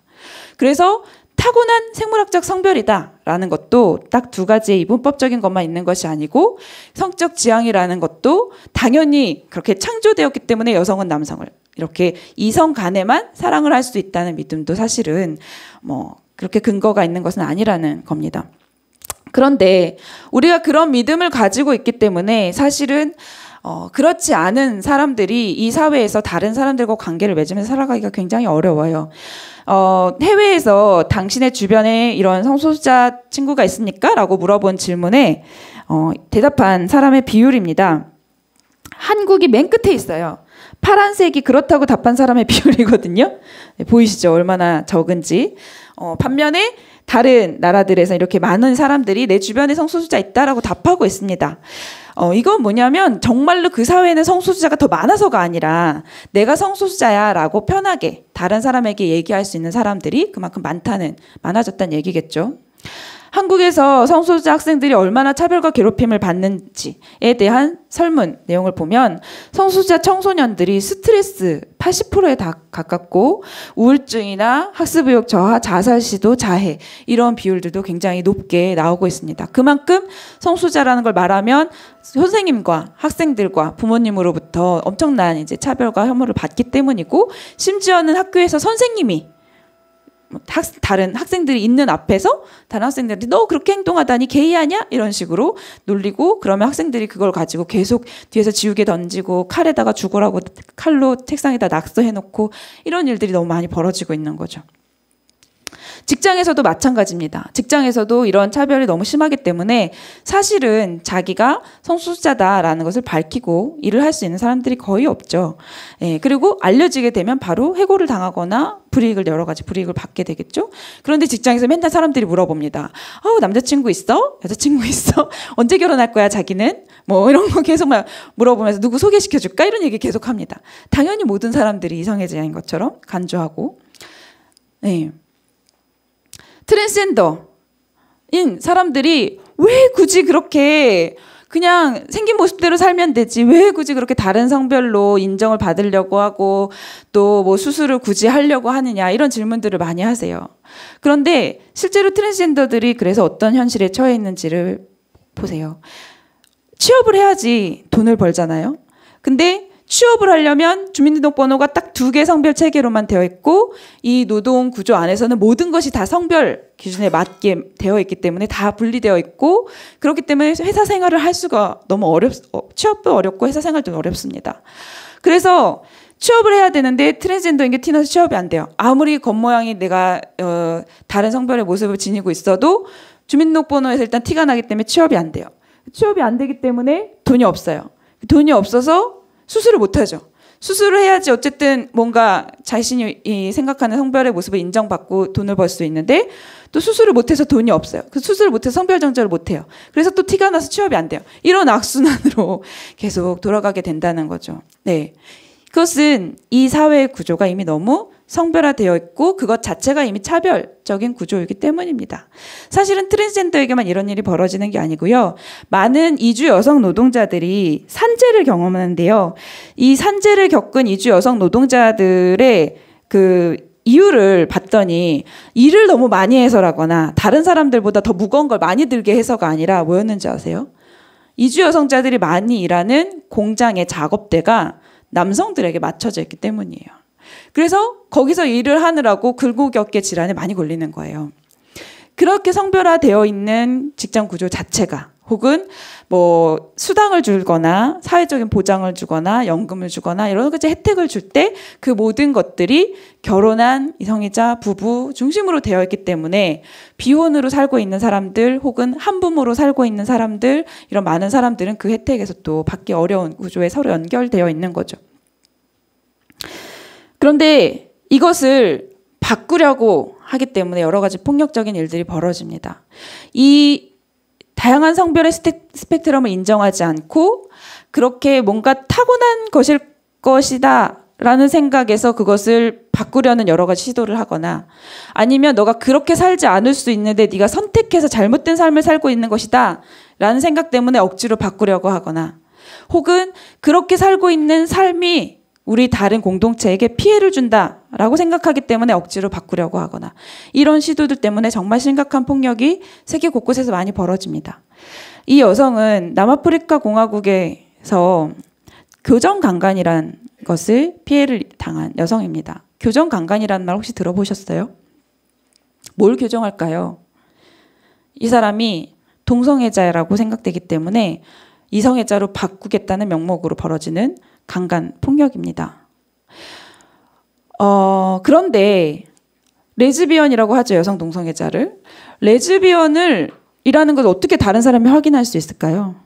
그래서 타고난 생물학적 성별이다라는 것도 딱 두 가지의 이분법적인 것만 있는 것이 아니고 성적 지향이라는 것도 당연히 그렇게 창조되었기 때문에 여성은 남성을 이렇게 이성 간에만 사랑을 할 수 있다는 믿음도 사실은 뭐 그렇게 근거가 있는 것은 아니라는 겁니다. 그런데 우리가 그런 믿음을 가지고 있기 때문에 사실은 그렇지 않은 사람들이 이 사회에서 다른 사람들과 관계를 맺으면서 살아가기가 굉장히 어려워요. 해외에서 당신의 주변에 이런 성소수자 친구가 있습니까? 라고 물어본 질문에 대답한 사람의 비율입니다. 한국이 맨 끝에 있어요. 파란색이 그렇다고 답한 사람의 비율이거든요. 네, 보이시죠? 얼마나 적은지. 반면에 다른 나라들에서 이렇게 많은 사람들이 내 주변에 성소수자 있다라고 답하고 있습니다. 이건 뭐냐면 정말로 그 사회에는 성소수자가 더 많아서가 아니라 내가 성소수자야 라고 편하게 다른 사람에게 얘기할 수 있는 사람들이 그만큼 많아졌다는 얘기겠죠. 한국에서 성소수자 학생들이 얼마나 차별과 괴롭힘을 받는지에 대한 설문 내용을 보면 성소수자 청소년들이 스트레스 80%에 다 가깝고 우울증이나 학습의욕 저하, 자살 시도, 자해 이런 비율들도 굉장히 높게 나오고 있습니다. 그만큼 성소수자라는 걸 말하면 선생님과 학생들과 부모님으로부터 엄청난 이제 차별과 혐오를 받기 때문이고 심지어는 학교에서 선생님이 다른 학생들이 있는 앞에서 다른 학생들한테 너 그렇게 행동하다니 게이하냐? 이런 식으로 놀리고 그러면 학생들이 그걸 가지고 계속 뒤에서 지우개 던지고 칼에다가 죽으라고 칼로 책상에다 낙서해놓고 이런 일들이 너무 많이 벌어지고 있는 거죠. 직장에서도 마찬가지입니다. 직장에서도 이런 차별이 너무 심하기 때문에 사실은 자기가 성소수자다라는 것을 밝히고 일을 할 수 있는 사람들이 거의 없죠. 예, 그리고 알려지게 되면 바로 해고를 당하거나 불이익을 여러 가지 불이익을 받게 되겠죠. 그런데 직장에서 맨날 사람들이 물어봅니다. 남자친구 있어? 여자친구 있어? 언제 결혼할 거야 자기는? 뭐 이런 거 계속 막 물어보면서 누구 소개시켜줄까? 이런 얘기 계속 합니다. 당연히 모든 사람들이 이성애자인 것처럼 간주하고. 네. 트랜스젠더인 사람들이 왜 굳이 그렇게 그냥 생긴 모습대로 살면 되지 왜 굳이 그렇게 다른 성별로 인정을 받으려고 하고 또 뭐 수술을 굳이 하려고 하느냐 이런 질문들을 많이 하세요. 그런데 실제로 트랜스젠더들이 그래서 어떤 현실에 처해 있는지를 보세요. 취업을 해야지 돈을 벌잖아요. 근데 취업을 하려면 주민등록번호가 딱 2개 성별 체계로만 되어 있고 이 노동 구조 안에서는 모든 것이 다 성별 기준에 맞게 되어 있기 때문에 다 분리되어 있고 그렇기 때문에 회사 생활을 할 수가 너무 취업도 어렵고 회사 생활도 어렵습니다. 그래서 취업을 해야 되는데 트랜스젠더인 게 티나서 취업이 안 돼요. 아무리 겉모양이 내가 다른 성별의 모습을 지니고 있어도 주민등록번호에서 일단 티가 나기 때문에 취업이 안 돼요. 취업이 안 되기 때문에 돈이 없어요. 돈이 없어서 수술을 못하죠. 수술을 해야지 어쨌든 뭔가 자신이 생각하는 성별의 모습을 인정받고 돈을 벌 수 있는데 또 수술을 못해서 돈이 없어요. 그 수술을 못해서 성별 정절을 못해요. 그래서 또 티가 나서 취업이 안 돼요. 이런 악순환으로 계속 돌아가게 된다는 거죠. 네, 그것은 이 사회의 구조가 이미 너무 성별화되어 있고 그것 자체가 이미 차별적인 구조이기 때문입니다. 사실은 트랜스젠더에게만 이런 일이 벌어지는 게 아니고요. 많은 이주 여성 노동자들이 산재를 경험하는데요. 이 산재를 겪은 이주 여성 노동자들의 그 이유를 봤더니 일을 너무 많이 해서라거나 다른 사람들보다 더 무거운 걸 많이 들게 해서가 아니라 뭐였는지 아세요? 이주 여성자들이 많이 일하는 공장의 작업대가 남성들에게 맞춰져 있기 때문이에요. 그래서 거기서 일을 하느라고 긁고격계 질환에 많이 걸리는 거예요. 그렇게 성별화되어 있는 직장 구조 자체가 혹은 뭐 수당을 주거나 사회적인 보장을 주거나 연금을 주거나 여러 가지 혜택을 줄 때 그 모든 것들이 결혼한 이성애자 부부 중심으로 되어 있기 때문에 비혼으로 살고 있는 사람들 혹은 한부모로 살고 있는 사람들 이런 많은 사람들은 그 혜택에서 또 받기 어려운 구조에 서로 연결되어 있는 거죠. 그런데 이것을 바꾸려고 하기 때문에 여러 가지 폭력적인 일들이 벌어집니다. 이 다양한 성별의 스펙트럼을 인정하지 않고 그렇게 뭔가 타고난 것일 것이다 라는 생각에서 그것을 바꾸려는 여러 가지 시도를 하거나 아니면 너가 그렇게 살지 않을 수 있는데 네가 선택해서 잘못된 삶을 살고 있는 것이다 라는 생각 때문에 억지로 바꾸려고 하거나 혹은 그렇게 살고 있는 삶이 우리 다른 공동체에게 피해를 준다라고 생각하기 때문에 억지로 바꾸려고 하거나 이런 시도들 때문에 정말 심각한 폭력이 세계 곳곳에서 많이 벌어집니다. 이 여성은 남아프리카 공화국에서 교정강간이란 것을 피해를 당한 여성입니다. 교정강간이라는 말 혹시 들어보셨어요? 뭘 교정할까요? 이 사람이 동성애자라고 생각되기 때문에 이성애자로 바꾸겠다는 명목으로 벌어지는 강간 폭력입니다. 그런데 레즈비언이라고 하죠. 여성 동성애자를. 레즈비언을 이라는 걸 어떻게 다른 사람이 확인할 수 있을까요?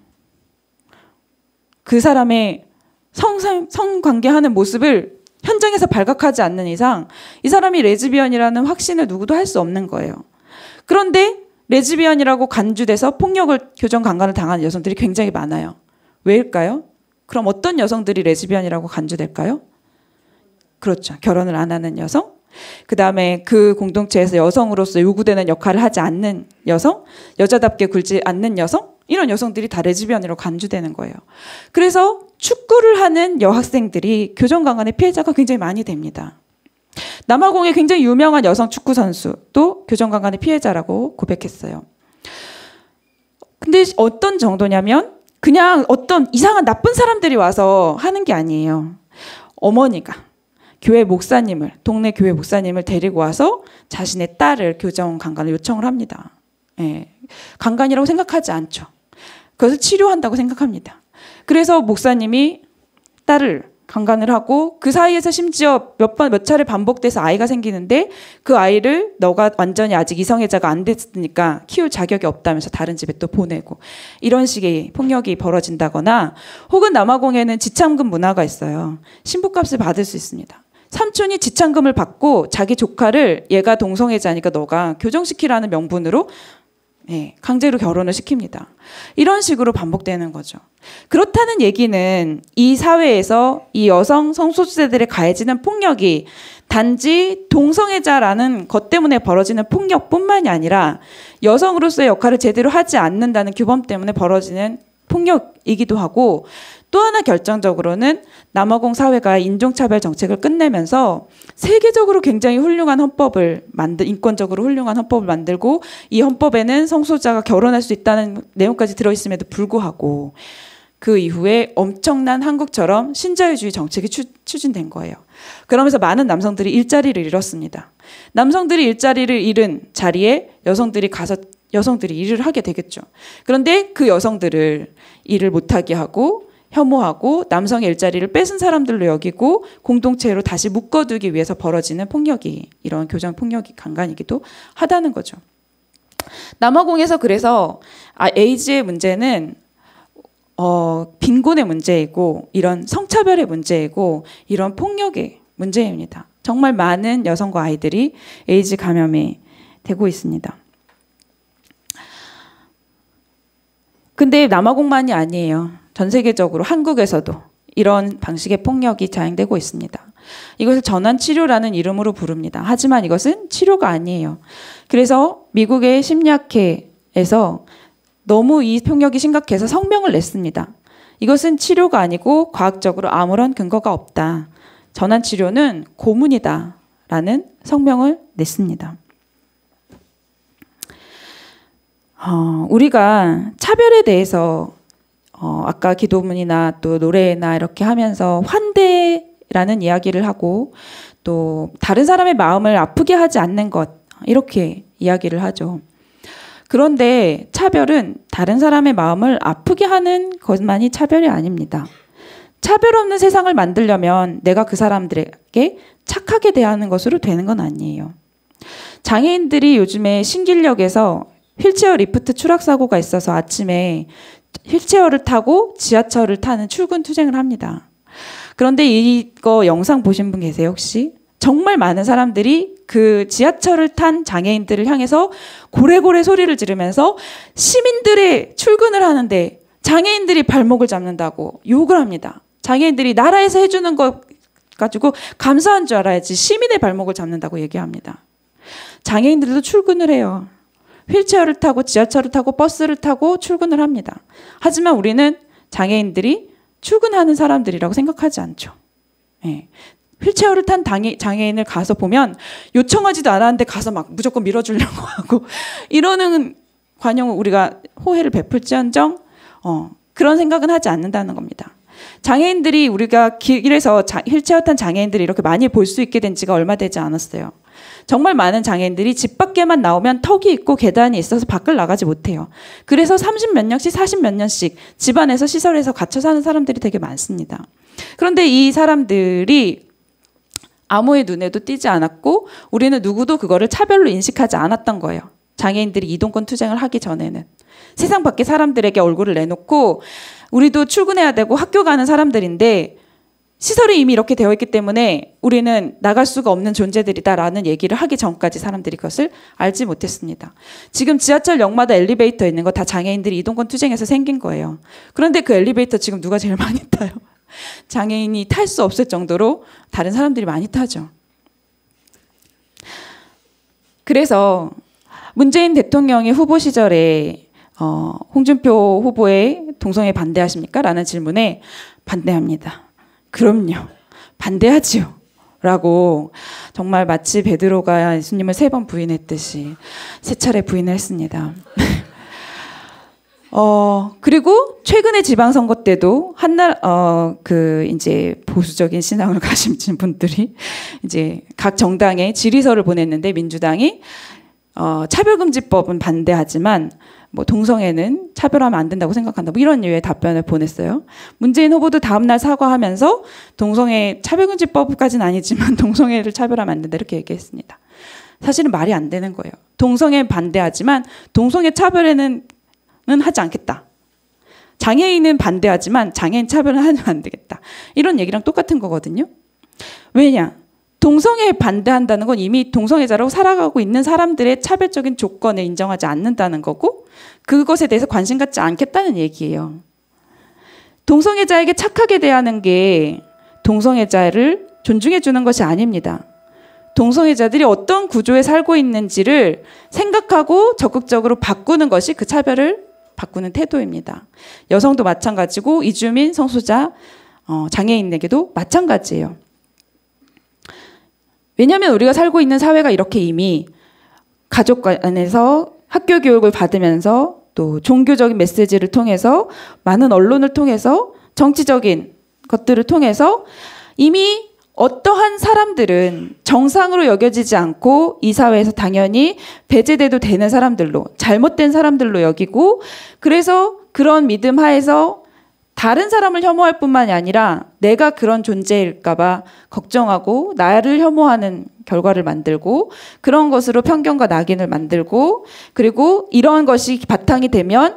그 사람의 성관계하는 모습을 현장에서 발각하지 않는 이상 이 사람이 레즈비언이라는 확신을 누구도 할 수 없는 거예요. 그런데 레즈비언이라고 간주돼서 폭력을, 교정 강간을 당하는 여성들이 굉장히 많아요. 왜일까요? 그럼 어떤 여성들이 레즈비언이라고 간주될까요? 그렇죠. 결혼을 안 하는 여성, 그 다음에 그 공동체에서 여성으로서 요구되는 역할을 하지 않는 여성, 여자답게 굴지 않는 여성, 이런 여성들이 다 레즈비언으로 간주되는 거예요. 그래서 축구를 하는 여학생들이 교정강간의 피해자가 굉장히 많이 됩니다. 남아공의 굉장히 유명한 여성 축구 선수도 교정강간의 피해자라고 고백했어요. 근데 어떤 정도냐면 그냥 어떤 이상한 나쁜 사람들이 와서 하는 게 아니에요. 어머니가 교회 목사님을, 동네 교회 목사님을 데리고 와서 자신의 딸을 교정강간을 요청을 합니다. 예, 강간이라고 생각하지 않죠. 그것을 치료한다고 생각합니다. 그래서 목사님이 딸을 강간을 하고 그 사이에서 심지어 몇 차례 반복돼서 아이가 생기는데 그 아이를 너가 완전히 아직 이성애자가 안 됐으니까 키울 자격이 없다면서 다른 집에 또 보내고, 이런 식의 폭력이 벌어진다거나, 혹은 남아공에는 지참금 문화가 있어요. 신부값을 받을 수 있습니다. 삼촌이 지참금을 받고 자기 조카를 얘가 동성애자니까 너가 교정시키라는 명분으로 강제로 결혼을 시킵니다. 이런 식으로 반복되는 거죠. 그렇다는 얘기는 이 사회에서 이 여성 성소수자들에 가해지는 폭력이 단지 동성애자라는 것 때문에 벌어지는 폭력뿐만이 아니라 여성으로서의 역할을 제대로 하지 않는다는 규범 때문에 벌어지는 폭력이기도 하고, 또 하나 결정적으로는 남아공 사회가 인종차별 정책을 끝내면서 세계적으로 굉장히 훌륭한 헌법을 인권적으로 훌륭한 헌법을 만들고, 이 헌법에는 성소수자가 결혼할 수 있다는 내용까지 들어있음에도 불구하고 그 이후에 엄청난 한국처럼 신자유주의 정책이 추진된 거예요. 그러면서 많은 남성들이 일자리를 잃었습니다. 남성들이 일자리를 잃은 자리에 여성들이 일을 하게 되겠죠. 그런데 그 여성들을 일을 못하게 하고 혐오하고 남성의 일자리를 뺏은 사람들로 여기고 공동체로 다시 묶어두기 위해서 벌어지는 폭력이, 이런 교정 폭력이 강간이기도 하다는 거죠. 남아공에서 그래서 에이즈의 문제는 빈곤의 문제이고, 이런 성차별의 문제이고, 이런 폭력의 문제입니다. 정말 많은 여성과 아이들이 에이즈 감염이 되고 있습니다. 근데 남아공만이 아니에요. 전 세계적으로 한국에서도 이런 방식의 폭력이 자행되고 있습니다. 이것을 전환치료라는 이름으로 부릅니다. 하지만 이것은 치료가 아니에요. 그래서 미국의 심리학회에서 너무 이 폭력이 심각해서 성명을 냈습니다. 이것은 치료가 아니고 과학적으로 아무런 근거가 없다. 전환치료는 고문이다. 라는 성명을 냈습니다. 우리가 차별에 대해서 아까 기도문이나 또 노래나 이렇게 하면서 환대라는 이야기를 하고, 또 다른 사람의 마음을 아프게 하지 않는 것, 이렇게 이야기를 하죠. 그런데 차별은 다른 사람의 마음을 아프게 하는 것만이 차별이 아닙니다. 차별 없는 세상을 만들려면 내가 그 사람들에게 착하게 대하는 것으로 되는 건 아니에요. 장애인들이 요즘에 신길역에서 휠체어 리프트 추락 사고가 있어서 아침에 휠체어를 타고 지하철을 타는 출근 투쟁을 합니다. 그런데 이거 영상 보신 분 계세요, 혹시? 정말 많은 사람들이 그 지하철을 탄 장애인들을 향해서 고래고래 소리를 지르면서 시민들의 출근을 하는데 장애인들이 발목을 잡는다고 욕을 합니다. 장애인들이 나라에서 해주는 것 가지고 감사한 줄 알아야지 시민의 발목을 잡는다고 얘기합니다. 장애인들도 출근을 해요. 휠체어를 타고 지하철을 타고 버스를 타고 출근을 합니다. 하지만 우리는 장애인들이 출근하는 사람들이라고 생각하지 않죠. 휠체어를 탄 장애인을 가서 보면 요청하지도 않았는데 가서 막 무조건 밀어주려고 하고 이러는 관용을 우리가 호혜를 베풀지언정 그런 생각은 하지 않는다는 겁니다. 장애인들이, 우리가 길에서 휠체어 탄 장애인들이 이렇게 많이 볼 수 있게 된 지가 얼마 되지 않았어요. 정말 많은 장애인들이 집 밖에만 나오면 턱이 있고 계단이 있어서 밖을 나가지 못해요. 그래서 30 몇 년씩 40 몇 년씩 집안에서 시설에서 갇혀 사는 사람들이 되게 많습니다. 그런데 이 사람들이 아무의 눈에도 띄지 않았고 우리는 누구도 그거를 차별로 인식하지 않았던 거예요. 장애인들이 이동권 투쟁을 하기 전에는. 세상 밖에 사람들에게 얼굴을 내놓고 우리도 출근해야 되고 학교 가는 사람들인데 시설이 이미 이렇게 되어 있기 때문에 우리는 나갈 수가 없는 존재들이다라는 얘기를 하기 전까지 사람들이 그것을 알지 못했습니다. 지금 지하철역마다 엘리베이터 있는 거 다 장애인들이 이동권 투쟁에서 생긴 거예요. 그런데 그 엘리베이터 지금 누가 제일 많이 타요? 장애인이 탈 수 없을 정도로 다른 사람들이 많이 타죠. 그래서 문재인 대통령이 후보 시절에 홍준표 후보의 동성애 반대하십니까? 라는 질문에 반대합니다. 그럼요. 반대하지요. 라고 정말 마치 베드로가 예수님을 3번 부인했듯이 3차례 부인을 했습니다. 그리고 최근에 지방선거 때도 이제 보수적인 신앙을 가진 분들이 이제 각 정당에 질의서를 보냈는데 민주당이 차별금지법은 반대하지만 뭐 동성애는 차별하면 안 된다고 생각한다. 뭐 이런 류의 답변을 보냈어요. 문재인 후보도 다음날 사과하면서 동성애 차별금지법까지는 아니지만 동성애를 차별하면 안 된다 이렇게 얘기했습니다. 사실은 말이 안 되는 거예요. 동성애 반대하지만 동성애 차별에는 하지 않겠다. 장애인은 반대하지만 장애인 차별은 하면 안 되겠다. 이런 얘기랑 똑같은 거거든요. 왜냐? 동성애에 반대한다는 건 이미 동성애자라고 살아가고 있는 사람들의 차별적인 조건을 인정하지 않는다는 거고 그것에 대해서 관심 갖지 않겠다는 얘기예요. 동성애자에게 착하게 대하는 게 동성애자를 존중해 주는 것이 아닙니다. 동성애자들이 어떤 구조에 살고 있는지를 생각하고 적극적으로 바꾸는 것이 그 차별을 바꾸는 태도입니다. 여성도 마찬가지고 이주민, 성소자, 장애인에게도 마찬가지예요. 왜냐하면 우리가 살고 있는 사회가 이렇게 이미 가족 안에서 학교 교육을 받으면서 또 종교적인 메시지를 통해서 많은 언론을 통해서 정치적인 것들을 통해서 이미 어떠한 사람들은 정상으로 여겨지지 않고 이 사회에서 당연히 배제돼도 되는 사람들로 잘못된 사람들로 여기고 그래서 그런 믿음 하에서 다른 사람을 혐오할 뿐만이 아니라 내가 그런 존재일까 봐 걱정하고 나를 혐오하는 결과를 만들고 그런 것으로 편견과 낙인을 만들고 그리고 이런 것이 바탕이 되면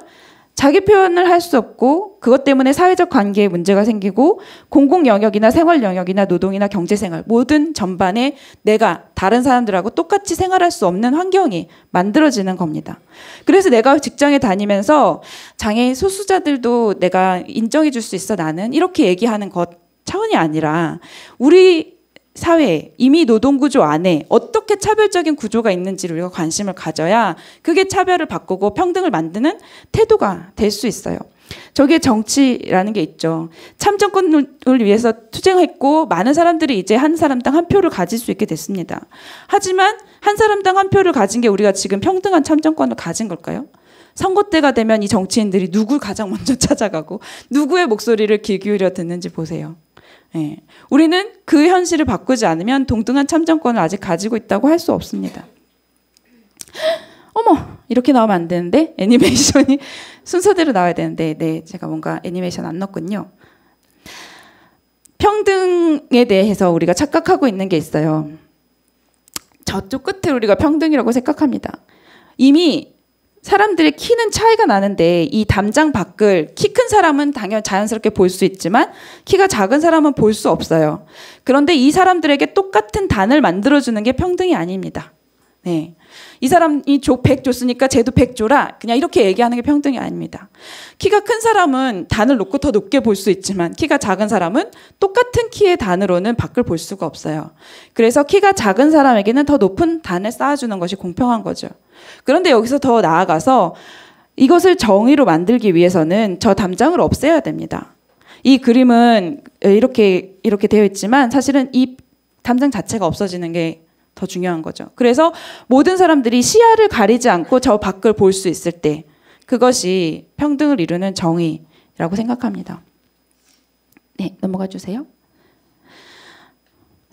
자기 표현을 할 수 없고 그것 때문에 사회적 관계에 문제가 생기고 공공 영역이나 생활 영역이나 노동이나 경제생활 모든 전반에 내가 다른 사람들하고 똑같이 생활할 수 없는 환경이 만들어지는 겁니다. 그래서 내가 직장에 다니면서 장애인 소수자들도 내가 인정해 줄 수 있어 나는 이렇게 얘기하는 것 차원이 아니라 우리 사회에 이미 노동구조 안에 어떻게 차별적인 구조가 있는지를 우리가 관심을 가져야 그게 차별을 바꾸고 평등을 만드는 태도가 될 수 있어요. 저게 정치라는 게 있죠. 참정권을 위해서 투쟁했고 많은 사람들이 이제 한 사람당 한 표를 가질 수 있게 됐습니다. 하지만 한 사람당 한 표를 가진 게 우리가 지금 평등한 참정권을 가진 걸까요? 선거 때가 되면 이 정치인들이 누굴 가장 먼저 찾아가고 누구의 목소리를 귀 기울여 듣는지 보세요. 예. 우리는 그 현실을 바꾸지 않으면 동등한 참정권을 아직 가지고 있다고 할 수 없습니다. 어머 이렇게 나오면 안 되는데 애니메이션이 순서대로 나와야 되는데 네 제가 뭔가 애니메이션 안 넣었군요. 평등에 대해서 우리가 착각하고 있는 게 있어요. 저쪽 끝에 우리가 평등이라고 생각합니다. 이미 사람들의 키는 차이가 나는데 이 담장 밖을 키 큰 사람은 당연히 자연스럽게 볼 수 있지만 키가 작은 사람은 볼 수 없어요. 그런데 이 사람들에게 똑같은 단을 만들어주는 게 평등이 아닙니다. 네. 이 사람이 100 줬으니까 쟤도 100 줘라. 그냥 이렇게 얘기하는 게 평등이 아닙니다. 키가 큰 사람은 단을 놓고 더 높게 볼 수 있지만 키가 작은 사람은 똑같은 키의 단으로는 밖을 볼 수가 없어요. 그래서 키가 작은 사람에게는 더 높은 단을 쌓아주는 것이 공평한 거죠. 그런데 여기서 더 나아가서 이것을 정의로 만들기 위해서는 저 담장을 없애야 됩니다. 이 그림은 이렇게 되어 있지만 사실은 이 담장 자체가 없어지는 게 더 중요한 거죠. 그래서 모든 사람들이 시야를 가리지 않고 저 밖을 볼 수 있을 때 그것이 평등을 이루는 정의라고 생각합니다. 네, 넘어가 주세요.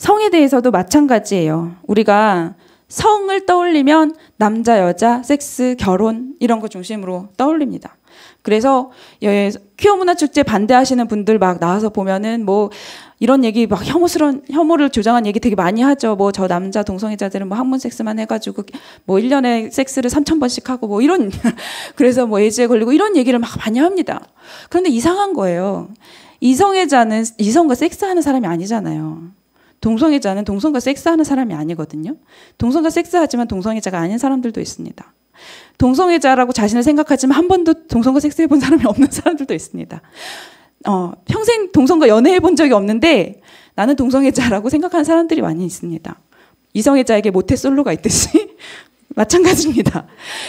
성에 대해서도 마찬가지예요. 우리가 성을 떠올리면 남자, 여자, 섹스, 결혼 이런 거 중심으로 떠올립니다. 그래서 퀴어 문화 축제 반대하시는 분들 막 나와서 보면은 뭐 이런 얘기 막 혐오를 조장한 얘기 되게 많이 하죠. 뭐 저 남자 동성애자들은 뭐 학문 섹스만 해가지고 뭐 1년에 섹스를 3,000번씩 하고 뭐 이런 그래서 뭐 에이즈에 걸리고 이런 얘기를 막 많이 합니다. 그런데 이상한 거예요. 이성애자는 이성과 섹스하는 사람이 아니잖아요. 동성애자는 동성과 섹스하는 사람이 아니거든요. 동성과 섹스하지만 동성애자가 아닌 사람들도 있습니다. 동성애자라고 자신을 생각하지만 한 번도 동성과 섹스해본 사람이 없는 사람들도 있습니다. 평생 동성과 연애해본 적이 없는데 나는 동성애자라고 생각하는 사람들이 많이 있습니다. 이성애자에게 모태솔로가 있듯이 마찬가지입니다.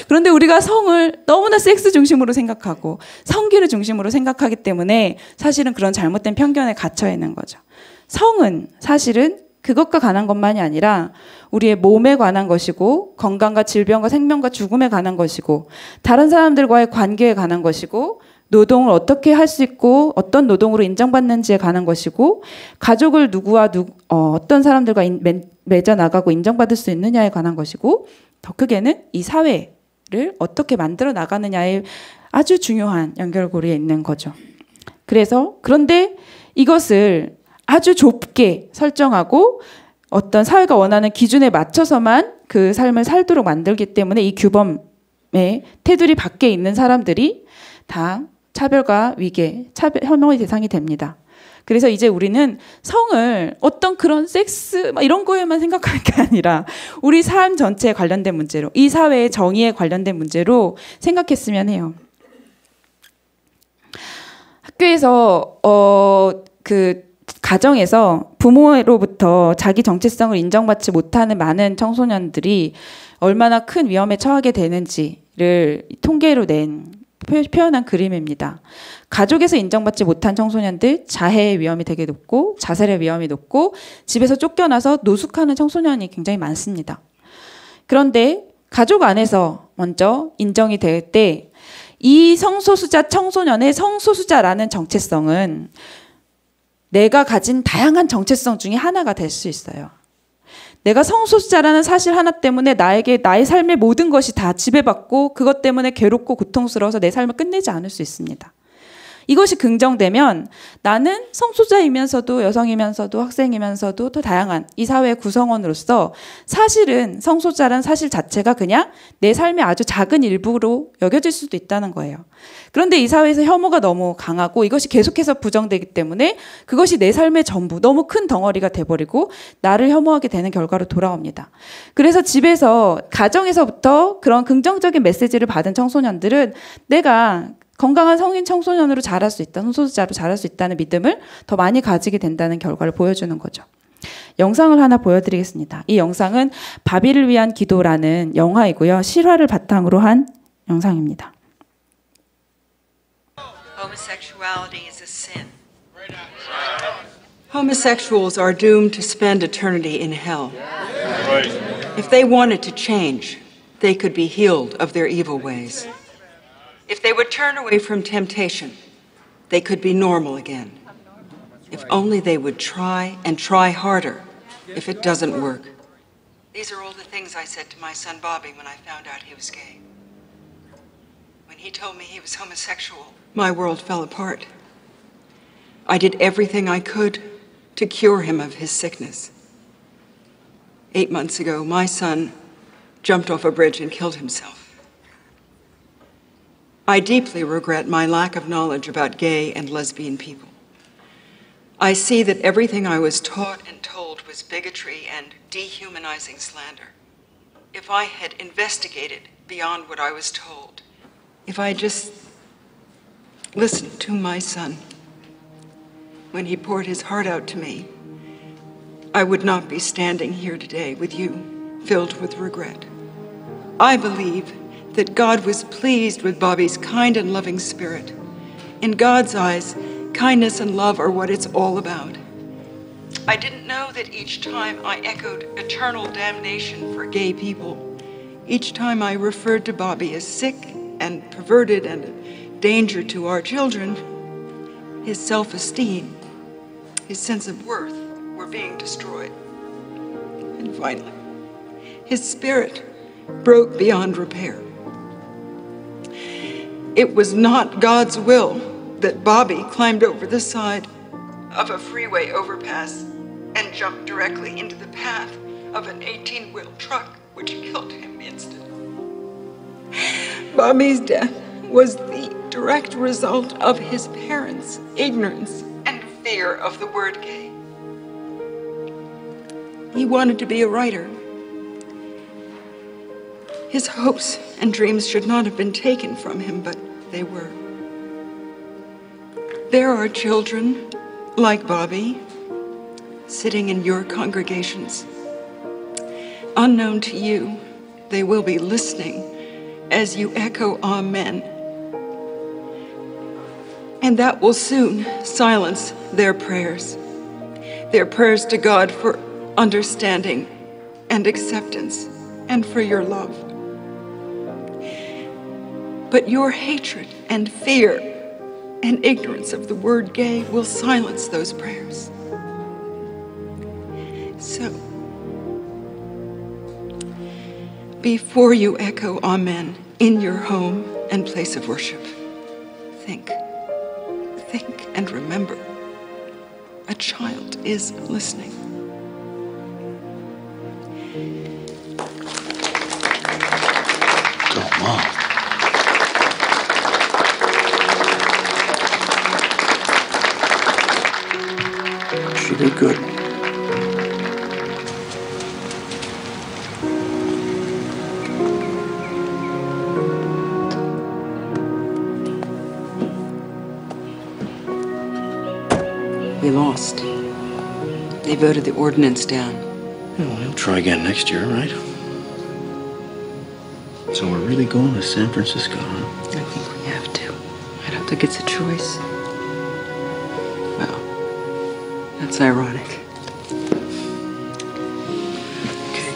그런데 우리가 성을 너무나 섹스 중심으로 생각하고 성기를 중심으로 생각하기 때문에 사실은 그런 잘못된 편견에 갇혀 있는 거죠. 성은 사실은 그것과 관한 것만이 아니라 우리의 몸에 관한 것이고 건강과 질병과 생명과 죽음에 관한 것이고 다른 사람들과의 관계에 관한 것이고 노동을 어떻게 할 수 있고 어떤 노동으로 인정받는지에 관한 것이고 가족을 누구와 어떤 사람들과 맺어 나가고 인정받을 수 있느냐에 관한 것이고 더 크게는 이 사회를 어떻게 만들어 나가느냐에 아주 중요한 연결고리에 있는 거죠. 그런데 이것을 아주 좁게 설정하고 어떤 사회가 원하는 기준에 맞춰서만 그 삶을 살도록 만들기 때문에 이 규범의 테두리 밖에 있는 사람들이 다 차별과 위계, 혐오의 대상이 됩니다. 그래서 이제 우리는 성을 어떤 그런 섹스 이런 거에만 생각할 게 아니라 우리 삶 전체에 관련된 문제로 이 사회의 정의에 관련된 문제로 생각했으면 해요. 학교에서 가정에서 부모로부터 자기 정체성을 인정받지 못하는 많은 청소년들이 얼마나 큰 위험에 처하게 되는지를 통계로 표현한 그림입니다. 가족에서 인정받지 못한 청소년들 자해의 위험이 되게 높고 자살의 위험이 높고 집에서 쫓겨나서 노숙하는 청소년이 굉장히 많습니다. 그런데 가족 안에서 먼저 인정이 될 때 이 성소수자 청소년의 성소수자라는 정체성은 내가 가진 다양한 정체성 중에 하나가 될 수 있어요. 내가 성소수자라는 사실 하나 때문에 나에게 나의 삶의 모든 것이 다 지배받고 그것 때문에 괴롭고 고통스러워서 내 삶을 끝내지 않을 수 있습니다. 이것이 긍정되면 나는 성소수자이면서도 여성이면서도 학생이면서도 더 다양한 이 사회의 구성원으로서 사실은 성소수자라는 사실 자체가 그냥 내 삶의 아주 작은 일부로 여겨질 수도 있다는 거예요. 그런데 이 사회에서 혐오가 너무 강하고 이것이 계속해서 부정되기 때문에 그것이 내 삶의 전부 너무 큰 덩어리가 돼버리고 나를 혐오하게 되는 결과로 돌아옵니다. 그래서 집에서 가정에서부터 그런 긍정적인 메시지를 받은 청소년들은 내가 건강한 성인 청소년으로 자랄 수 있다, 성소수자로 자랄 수 있다는 믿음을 더 많이 가지게 된다는 결과를 보여주는 거죠. 영상을 하나 보여드리겠습니다. 이 영상은 바비를 위한 기도라는 영화이고요. 실화를 바탕으로 한 영상입니다. Homosexuality is a sin. Homosexuals are doomed to spend eternity in hell. If they wanted to change, they could be healed of their evil ways. If they would turn away from temptation, they could be normal again. If only they would try and try harder if it doesn't work. These are all the things I said to my son Bobby when I found out he was gay. When he told me he was homosexual, my world fell apart. I did everything I could to cure him of his sickness. 8 months ago, my son jumped off a bridge and killed himself. I deeply regret my lack of knowledge about gay and lesbian people. I see that everything I was taught and told was bigotry and dehumanizing slander. If I had investigated beyond what I was told, if I just listened to my son when he poured his heart out to me, I would not be standing here today with you, filled with regret. I believe that God was pleased with Bobby's kind and loving spirit. In God's eyes, kindness and love are what it's all about. I didn't know that each time I echoed eternal damnation for gay people, each time I referred to Bobby as sick and perverted and a danger to our children, his self-esteem, his sense of worth were being destroyed. And finally, his spirit broke beyond repair. It was not God's will that Bobby climbed over the side of a freeway overpass and jumped directly into the path of an 18-wheel truck, which killed him instantly. Bobby's death was the direct result of his parents' ignorance and fear of the word gay. He wanted to be a writer. His hopes and dreams should not have been taken from him, but they were. There are children like Bobby sitting in your congregations. Unknown to you, they will be listening as you echo amen. And that will soon silence their prayers to God for understanding and acceptance and for your love. But your hatred and fear and ignorance of the word gay will silence those prayers. So, before you echo amen in your home and place of worship, think and remember, a child is listening. Go, Mom. She did good. We lost. They voted the ordinance down. Well, we'll try again next year, right? So we're really going to San Francisco, huh? I think we have to. I don't think it's a choice. Well, that's ironic. Okay.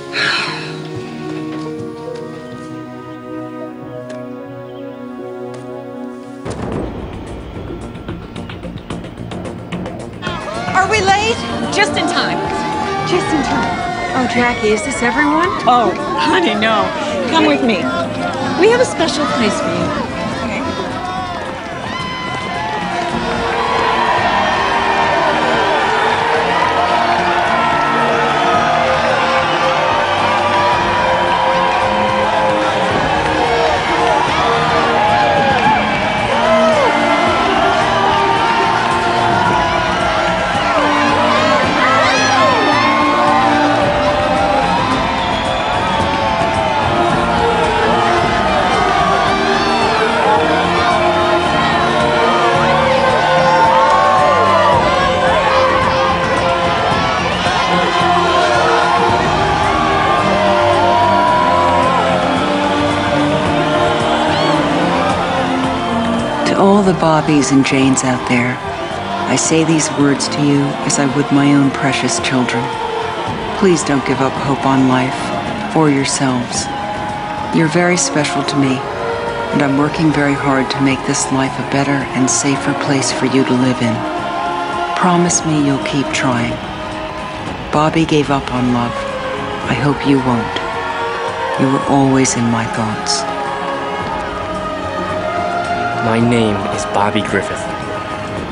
Are we late? Just in time. Just in time. Oh, Jackie, is this everyone? Oh, honey, no. Come with me. We have a special place for you. Okay. To all the Bobbies and Janes out there, I say these words to you as I would my own precious children. Please don't give up hope on life or yourselves. You're very special to me, and I'm working very hard to make this life a better and safer place for you to live in. Promise me you'll keep trying. Bobby gave up on love. I hope you won't. You were always in my thoughts. My name is Bobby Griffith.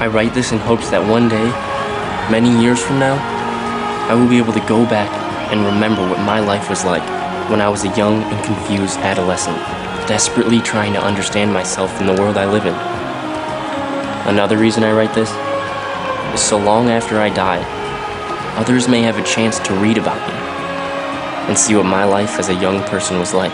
I write this in hopes that one day, many years from now, I will be able to go back and remember what my life was like when I was a young and confused adolescent, desperately trying to understand myself in the world I live in. Another reason I write this is so long after I die, others may have a chance to read about me and see what my life as a young person was like.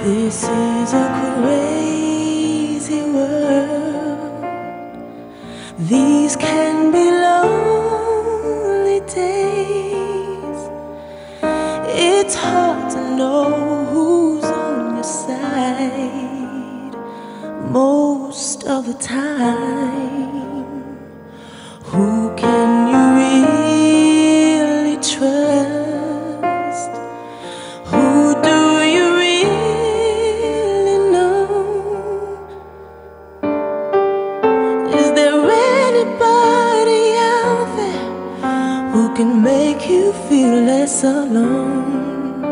This is a crazy world. can be lonely days. It's hard to know who's on your side most of the time. Who can you really trust? Who do you really know? Is there anybody out there who can make you feel less alone?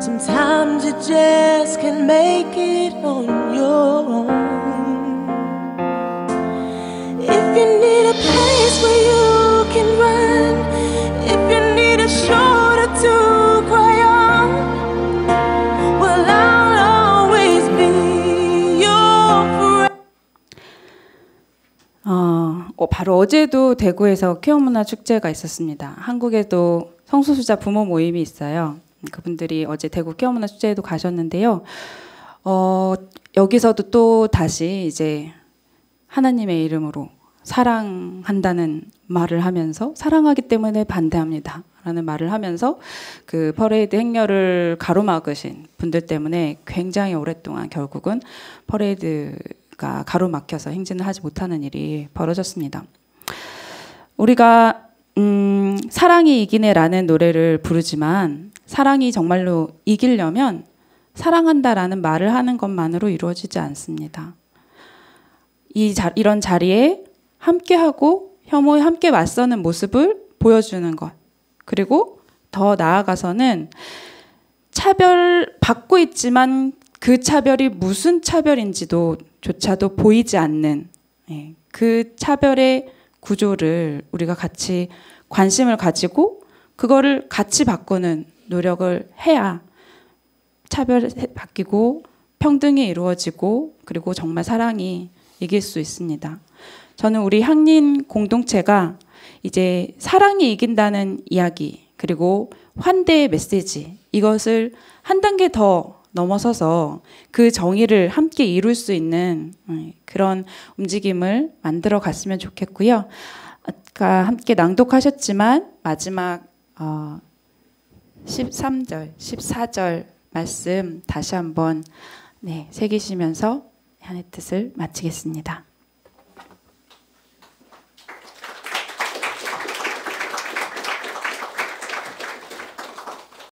Sometimes you just can't make it on your own. If you need a place where you can run, if you need a shoulder to cry on, well, I'll always be your friend. 바로 어제도 대구에서 퀴어문화 축제가 있었습니다. 한국에도 성소수자 부모 모임이 있어요. 그분들이 어제 대구 퀴어문화 축제에도 가셨는데요. 여기서도 또 다시 이제 하나님의 이름으로 사랑한다는 말을 하면서 사랑하기 때문에 반대합니다 라는 말을 하면서 그 퍼레이드 행렬을 가로막으신 분들 때문에 굉장히 오랫동안 결국은 퍼레이드가 가로막혀서 행진을 하지 못하는 일이 벌어졌습니다. 우리가 사랑이 이기네 라는 노래를 부르지만 사랑이 정말로 이기려면 사랑한다라는 말을 하는 것만으로 이루어지지 않습니다. 이런 자리에 함께하고 혐오에 함께 맞서는 모습을 보여주는 것, 그리고 더 나아가서는 차별받고 있지만 그 차별이 무슨 차별인지도 조차도 보이지 않는 그 차별의 구조를 우리가 같이 관심을 가지고 그거를 같이 바꾸는 노력을 해야 차별이 바뀌고 평등이 이루어지고 그리고 정말 사랑이 이길 수 있습니다. 저는 우리 향린 공동체가 이제 사랑이 이긴다는 이야기 그리고 환대의 메시지 이것을 한 단계 더 넘어서서 그 정의를 함께 이룰 수 있는 그런 움직임을 만들어 갔으면 좋겠고요. 아까 함께 낭독하셨지만 마지막 13절, 14절 말씀 다시 한번 새기시면서 한해 뜻을 마치겠습니다.